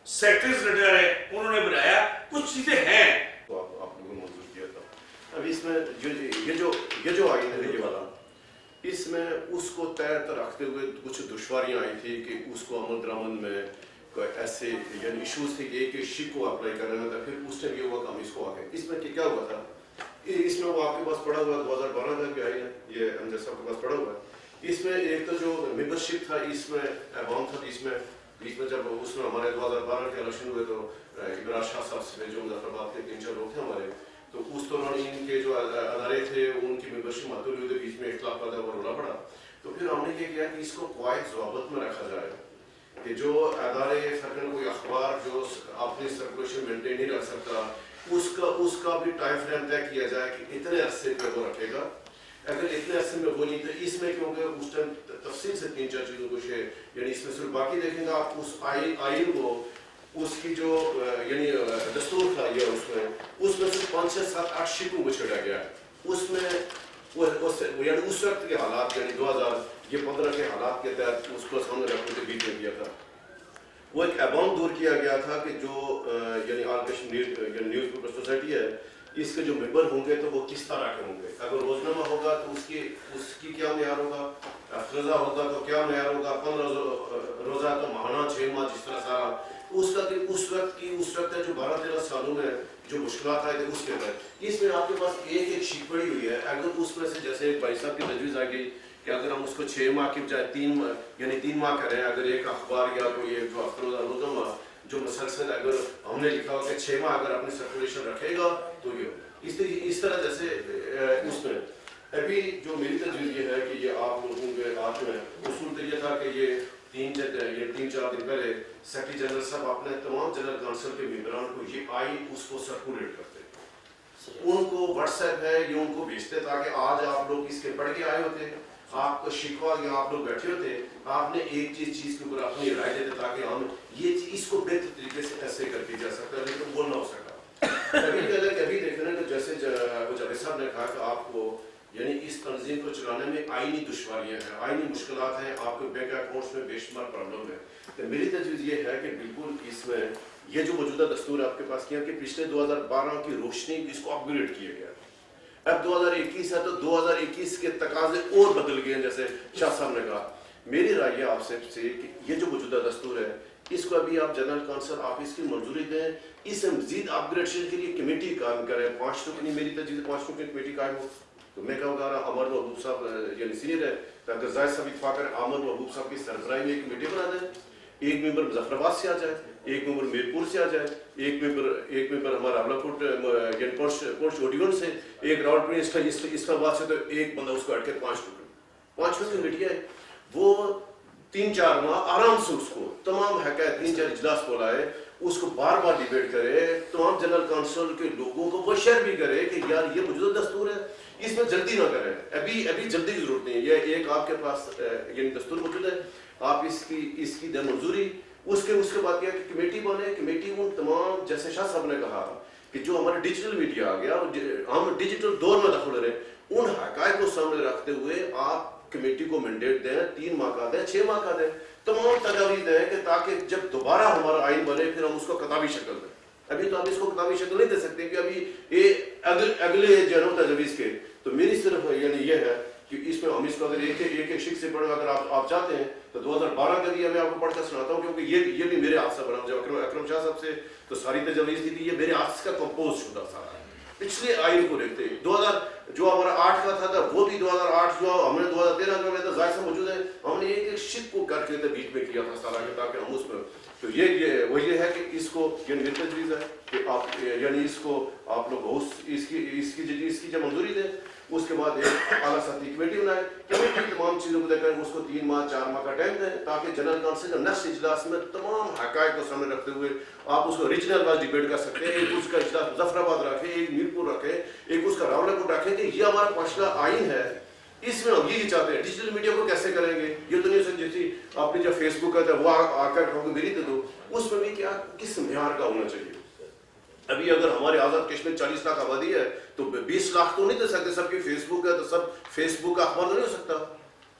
सेक्रेटरीज रिटायर है, उन्होंने बनाया कुछ चीजें हैं तो आप लोगों ने मंजूर किया था। अब इसमें ये जो आइन है ये वाला, इसमें उसको तहत रखते हुए कुछ दुश्वारियां आई थी कि उसको अमल दरामद में ऐसे यानी इशूज थे कि एक शिक को अप्लाई करने में था। फिर उस टाइम ये हुआ कि हम इसको आगे इसमें क्या हुआ था, इसमें वो आपके पास पड़ा हुआ 2012 का क्या है, ये हम जैसा आपके पास पड़ा हुआ है। इसमें एक तो जो मेंबरशिप था इसमें अवाम था, इसमें जब उसमें हमारे 2012 के इलेक्शन हुए तो इमरान शाह साहब से जो मुजफ्फराबाद के 3-4 लोग थे हमारे, तो उस दौरान इनके जो अदारे थे उनकी मेंबरशिप मातूल हुई, बीच में इख्लाफ पैदा हुआ, रोना पड़ा। तो फिर हमने ये किया कि इसको क्वाइट ज़वाबत में रखा जाए कि जो अदारे फर्जन कोई अखबार जो अपनी सर्कुलेशन मेंटेन नहीं रख सकता उसका भी टाइम फ्रेम तय किया जाए कि इतने अरसे पे वो रखेगा। अगर इतने अरसे में वो नहीं तो इसमें क्योंकि उस टाइम तफसील से 3-4 चीज़ों को यानी इसमें सिर्फ बाकी देखेंगे आप उस आइन को उसकी जो यानी दस्तूर था या उसमें सिर्फ 5, 6, 7, 8 शिकों को छेड़ा गया है। उसमें यानी उस वक्त के हालात यानी 2015 के हालात के तहत उसको सामने रखने के बीच में किया था। वो एक अबाउंड दूर किया गया था कि जो यानी all Kashmir news paper society है इसके जो मेंबर होंगे तो वो किस तरह के होंगे। अगर रोजनामा होगा तो उसकी क्या मेयार होगा, अफजा होगा तो क्या मेयार होगा, 15 रोजा तो माहाना 6 माह जिस तरह सारा उसका उस वक्त जो 12-13 सालों में जो मुश्किलात आए थे उसके अंदर इसमें आपके पास एक शीट पड़ी हुई है। अगर उसमें से जैसे भाई साहब की तजवीज़ आ गई कि अगर हम उसको 6 माह की बजाय 3 माह करें, अगर एक अखबार या कोई जो अफरोजा रोजनामा जो मुसलसल अगर हमने लिखा हो कि 6 माह अगर अपनी सर्कुलेशन रखेगा तो ये इस तरह जैसे उसमें अभी जो मेरी तजवीज़ ये है कि ये आप लोगों के हाथ में उसूल तो ये था कि ये 3-4 दिन पहले सेक्रेटरी जनरल साहब अपने तमाम जनरल काउंसिल के मेंबरान को ये उसको सर्कुलेट करते, उनको व्हाट्सएप है ये उनको भेजते ताकि आज आप लोग इसके पढ़ के आए होते, आपको शिकवा या आप लोग बैठे होते, आपने एक चीज के ऊपर अपनी राय देते ताकि हम ये इसको बेहतर तरीके से ऐसे करके जा सकता है, लेकिन बोलना हो सका। कभी देखना तो जैसे जावेद साहब ने कहा कि आपको यानी इस तंजीम को चलाने में आईनी दुश्वारियां हैं, आईनी मुश्किलात हैं, आपके बैंक अकाउंट्स में बेशुमार प्रॉब्लम है। तो मेरी तजवीज़ ये है कि बिल्कुल इसमें ये जो मौजूदा दस्तूर आपके पास किया कि पिछले 2012 की रोशनी इसको अपग्रेड किया गया, अब 2021 है तो 2021 के तकाजे और बदल गए हैं जैसे शाह साहब ने कहा। मेरी राय है आपसे कि ये जो मौजूदा दस्तूर है इसको अभी आप जनरल काउंसिल ऑफिस की मंजूरी दें, इसे मजीद अपग्रेडेशन के लिए कमेटी काम करें, 5 रुकनी मेरी तजवीज़ 5 रुकनी कमेटी कायम हो تو میں کہوں گا عمر محبوب صاحب یعنی سینئر ہے تو اگر زاہد صاحب اتفاق کریں عمر محبوب صاحب کی سربراہی میں ایک کمیٹی بنا دیں, ایک ممبر مظفر آباد سے آ جائے, ایک ممبر میرپور سے آ جائے, ایک ممبر ہمارا راولپور یعنی پورش اوڈیون سے, ایک راولپور اسلام آباد سے, تو ایک بندہ اس کو اٹھ کے 5 کمیٹیاں ہیں. وہ 3-4 ماہ آرام سے اس کو تمام حقائق 3-4 اجلاس بلائے, اس کو بار بار ڈیبیٹ کرے, تمام جنرل کونسل کے لوگوں کو وہ شیئر بھی کرے کہ یار یہ موجودہ دستور ہے, اس میں جلدی نہ کریں, ابھی جلدی کی ضرورت نہیں ہے. یہ ایک آپ کے پاس یعنی دستور موجود ہے, آپ اس کی دے منظوری, اس کے بعد کیا کہ کمیٹی بنے. کمیٹی ان تمام جیسے شاہ صاحب نے کہا کہ جو ہمارا ڈیجیٹل میڈیا آ گیا, ہم ڈیجیٹل دور میں دخل رہے, ان حقائق کو سامنے رکھتے ہوئے آپ کمیٹی کو مینڈیٹ دیں, 3 ماہ کا دیں, 6 ماہ کا دیں, تمام تجاویز دیں کہ تاکہ جب دوبارہ ہمارا آئین بنے پھر ہم اس کو کتابی شکل دیں. ابھی تو آپ اس کو کتابی شکل نہیں دے سکتے کہ ابھی اگلے جنوں تجاویز کے. تو میری صرف یعنی یہ ہے کہ اس میں ہم اس کو اگر ایک شک سے پڑھیں, اگر آپ چاہتے ہیں تو 2012 کا بھی میں آپ کو پڑھ کر سناتا ہوں, کیونکہ یہ بھی میرے ہاتھ سے بنا. جب اکرم شاہ صاحب سے تو ساری تجاویز دی تھی, یہ میرے ہاتھ کا کمپوز شدہ سارا پچھلے آئین کو دیکھتے ہیں. 2000 جو ہمارا 8 کا تھا وہ بھی 2008 جو ہم نے 2013 کا میں ظاہر سے موجود ہے, ہم نے ایک شک کو کر کے بیچ میں کیا تھا سارا کے, تاکہ ہم اس میں تو یہ ہے کہ اس کو یعنی میری تجویز ہے کہ آپ یعنی اس کو آپ لوگ اس کی جب منظوری دیں, اس کے بعد ایک اعلیٰ سطحی کمیٹی بنائے, کمیٹی تمام چیزوں کو دیکھ کر اس کو 3 ماہ 4 ماہ کا ٹائم دیں, تاکہ جنرل کونسل کا نیکسٹ اجلاس میں تمام حقائق کو سامنے رکھتے ہوئے آپ اس کو ریجنل واز ڈیبیٹ کر سکتے ہیں. ایک اس کا اجلاس مظفر آباد رکھیں, ایک میرپور رکھیں, ایک اس کا راولپور رکھیں کہ یہ ہمارا پچھلا آئین ہے, اس میں ہم یہی چاہتے ہیں. ڈیجیٹل میڈیا کو کیسے کریں گے, یہ تو نہیں سمجھ جیسی آپ نے جو فیس بک کا تھا وہ آ کر کہو کہ میری دے دو, اس میں بھی کیا کس معیار کا ہونا چاہیے. ابھی اگر ہمارے آزاد کشمیر 40 لاکھ آبادی ہے تو 20 لاکھ تو نہیں دے سکتے. سب کی فیس بک ہے تو سب فیس بک کا اخبار تو نہیں ہو سکتا.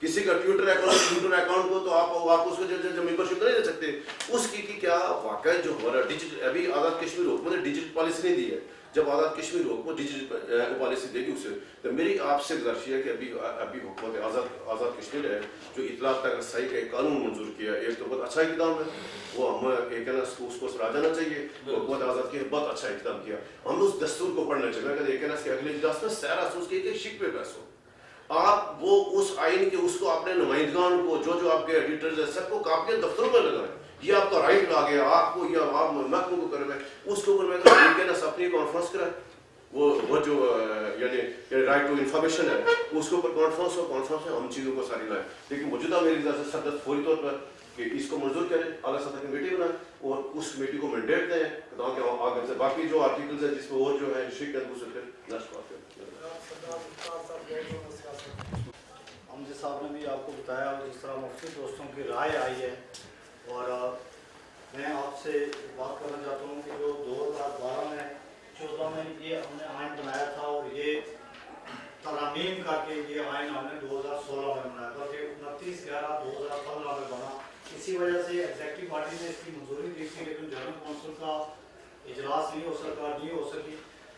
کسی کا ٹویٹر اکاؤنٹ کو تو آپ اس کو جو ممبرشپ نہیں دے سکتے. اس کی کیا واقع جو ہمارا ڈیجیٹل ابھی آزاد کشمیر حکومت نے ڈیجیٹل پالیسی نہیں دی ہے. جب آزاد کشمیر حکومت ڈیجیٹل پالیسی دے گی اسے, تو میری آپ سے گزارش ہے کہ ابھی حکومت آزاد کشمیر ہے جو اطلاع تک رسائی کا ایک قانون منظور کیا, ایک تو بہت اچھا اقدام ہے, وہ ہم ایک ہے نا اس کو سراہ جانا چاہیے. حکومت آزاد کی بہت اچھا اقدام کیا, ہم اس دستور کو پڑھنا چاہیے. میں ایک ہے نا اس کے اگلے اجلاس میں سارا سوچ کے ایک شک پہ بحث ہو, آپ وہ اس آئین کے اس کو اپنے نمائندگان کو جو آپ کے ایڈیٹرز ہیں سب کو کاپیاں دفتروں میں لگائیں. یہ آپ کا رائٹ آ گیا, آپ کو یا آپ محکموں کو کریں, اس کے اوپر میں کہنا اپنی کانفرنس کریں. وہ جو یعنی رائٹ ٹو انفارمیشن ہے اس کے اوپر کانفرنس میں ہم چیزوں کو ساری لائیں. لیکن موجودہ میری اجازت صدر فوری طور پر کہ اس کو منظور کریں, اعلیٰ سطح کمیٹی بنائیں اور اس کمیٹی کو مینڈیٹ دیں تاکہ آگے سے باقی جو آرٹیکلز ہیں جس میں اور جو ہے شک ہے دوسرے پھر نیکسٹ بات کریں. ہم جس صاحب نے بھی آپ کو بتایا اور جس طرح مختلف دوستوں کی رائے آئی ہے, اور میں آپ سے بات کرنا چاہتا ہوں کہ جو 2012 میں 14 میں یہ ہم نے آئین بنایا تھا اور یہ ترامیم کر کے یہ آئین ہم نے 2016 میں بنایا تھا کہ 29/11/2015 میں بنا. اسی وجہ سے ایگزیکٹو پارٹی نے اس کی منظوری دی تھی لیکن جنرل کونسل کا اجلاس نہیں ہو سکی.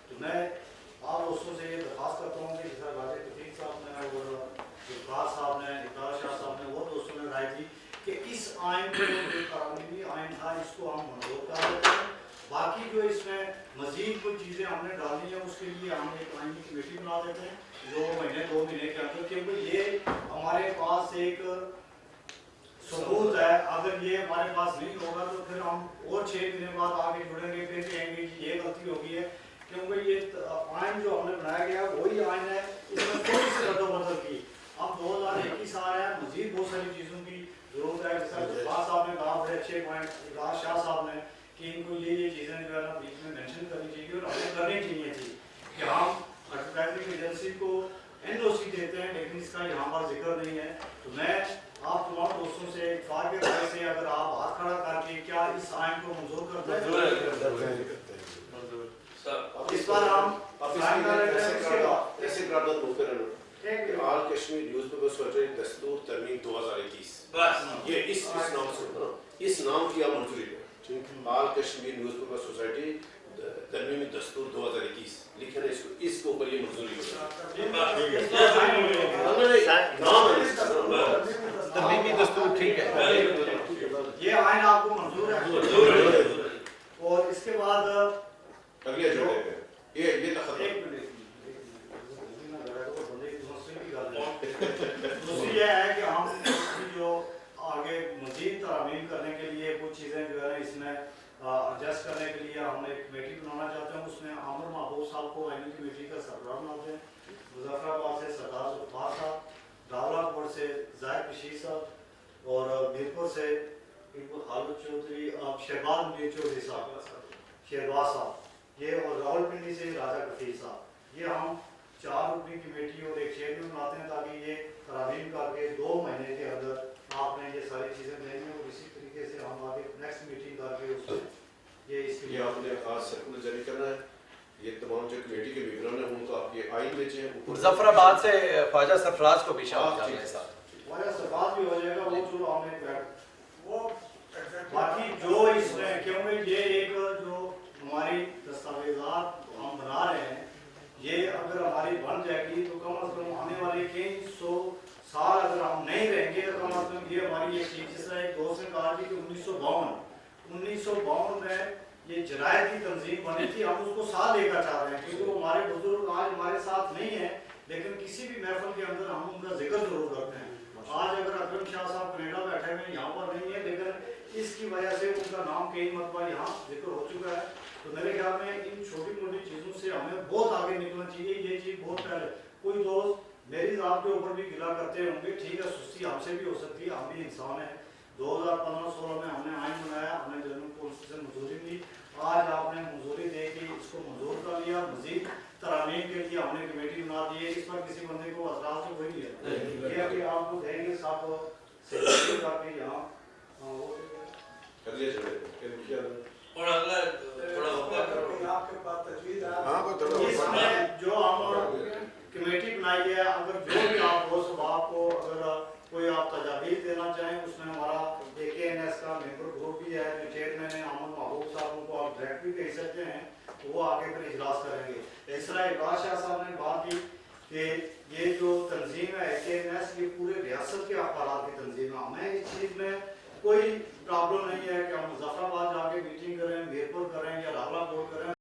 تو میں آپ دوستوں سے یہ درخواست کرتا ہوں کہ جیسا راجہ کفیق صاحب نے اور افطار صاحب نے, اقرار شاہ صاحب نے, وہ دوستوں نے رائے دی کہ اس آئین کو جو ترمیمی آئین تھا اس کو ہم منظور کر دیتے ہیں. باقی جو اس میں مزید کچھ چیزیں ہم نے ڈالنی ہیں اس کے لیے ہم ایک آئین کی کمیٹی بنا دیتے ہیں جو 2 مہینے کے اندر, کیونکہ یہ ہمارے پاس ایک ثبوت ہے. اگر یہ ہمارے پاس نہیں ہوگا تو پھر ہم اور 6 مہینے بعد آگے جڑیں گے, پھر کہیں گے کہ یہ غلطی ہو گئی ہے. کیونکہ یہ آئین جو ہم نے بنایا گیا وہی آئین ہے, اس میں تھوڑی سی رد و بدل کی. اب 2021 آ رہا ہے, مزید بہت ساری چیزوں کی ضرورت ہے. جیسا خاص صاحب نے کہا بڑے اچھے پوائنٹ, اقرار شاہ صاحب نے, کہ ان کو یہ چیزیں جو ہے نا بیچ میں مینشن کرنی چاہیے اور ہمیں کرنی چاہیے تھی کہ ہم ایڈورٹائزنگ ایجنسی کو NOC دیتے ہیں لیکن اس کا یہاں پر ذکر نہیں ہے. تو میں آپ تمام دوستوں سے اتفاق کے رائے سے اگر آپ ہاتھ کھڑا کر کے کیا اس آئین کو منظور کرتے ہیں, اس پر ہم ایسے قرارداد مفت کرنا آل کشمیر نیوز پیپر سوسائٹی دستور ترمیم 2021 یہ اس نام سے اس نام کی آپ منظوری ہے. آل کشمیر نیوز پیپر سوسائٹی ترمیم دستور 2021 لکھے نا, اس کے اوپر یہ منظوری ترمیمی دستور ٹھیک ہے, یہ آئین آپ کو منظور ہے. اور اس کے بعد اگلے جو یہ हम एक कमेटी बनाना चाहते हैं, उसमें आमिर महबूब साहब को आईनी कमेटी का सरबराह बनाते हैं, मुजफ्फराबाद से सरदार जुल्फार साहब, रावलाकोट से जाहिर बशीर साहब और मीरपुर से खालिद चौधरी, शहबाज मुनीर चौधरी साहब, शहबाज साहब ये, और रावलपिंडी से राजा कफीर साहब, ये हम 4 रुकनी कमेटी और एक चेयरमैन बनाते हैं ताकि ये तरामीम करके 2 महीने के अंदर आपने ये सारी चीज़ें देनी और इसी तरीके से हम आगे नेक्स्ट मीटिंग करके उसमें ये आपने खास सर्कुलर जारी करना है, ये तमाम जो कमेटी के मेंबरान हैं उनको आपके आइन में चाहिए। मुजफ्फराबाद से ख्वाजा सरफराज को भी शामिल करना है साथ, ख्वाजा सरफराज भी हो जाएगा, वो चलो हमने वो बाकी जो इसमें, क्योंकि ये एक जो हमारी दस्तावेजात हम बना रहे हैं, ये अगर हमारी बन जाएगी तो कम अज कम आने वाले कई 100 साल अगर हम नहीं रहेंगे तो कम अज कम ये हमारी एक चीज, जिस तरह एक दोस्त ने कहा कि 1952 में ये जरायत की तंजीम बनी थी, हम उसको साथ लेकर चाह रहे हैं क्योंकि वो हमारे बुजुर्ग आज हमारे साथ नहीं है, लेकिन किसी भी महफिल के अंदर हम उनका जिक्र जरूर करते हैं। आज अगर अकरम शाह साहब कनेडा बैठे हुए यहाँ पर नहीं है, लेकिन इसकी वजह से उनका नाम कई मरतबा यहाँ जिक्र हो चुका है। तो मेरे ख्याल में इन छोटी मोटी चीज़ों से हमें बहुत आगे निकलना चाहिए। ये चीज़ बहुत पहले कोई दोस्त मेरी ज़ात के ऊपर भी गिला करते होंगे, ठीक है, सुस्ती हमसे भी हो सकती है, हम भी इंसान हैं। 2015-16 में हमने आइन बनाया, हमने जनरल पॉलिसी से मंजूरी दी, आज आपने मंजूरी दे के इसको मंजूर कर लिया, मजीद तरामीम के लिए हमने कमेटी बना दी है। इस पर किसी बंदे को असराज तो वही है, ये अभी आपको देंगे साथ करके यहाँ और अगला थोड़ा आपके पास तजवीज़ है, हाँ वो थोड़ा इसमें जो हम कमेटी बनाई है, अगर जो भी आप हो सब आपको अगर कोई आप तजावीज़ देना चाहें, उसमें हमारा AKNS का मेंबर ग्रुप भी है, चेयरमैन है आमिर महबूब साहब, उनको आप डायरेक्ट भी कह सकते हैं, वो आगे फिर इजलास करेंगे। इस तरह इकबाल शाह साहब ने बात की कि ये जो तंजीम है AKNS, ये पूरे रियासत के अफराद की तंजीम है। हमें इस चीज़ में कोई प्रॉब्लम नहीं है कि हम मुजफ्फराबाद जाके मीटिंग करें, मीरपुर करें या रावलाकोट करें,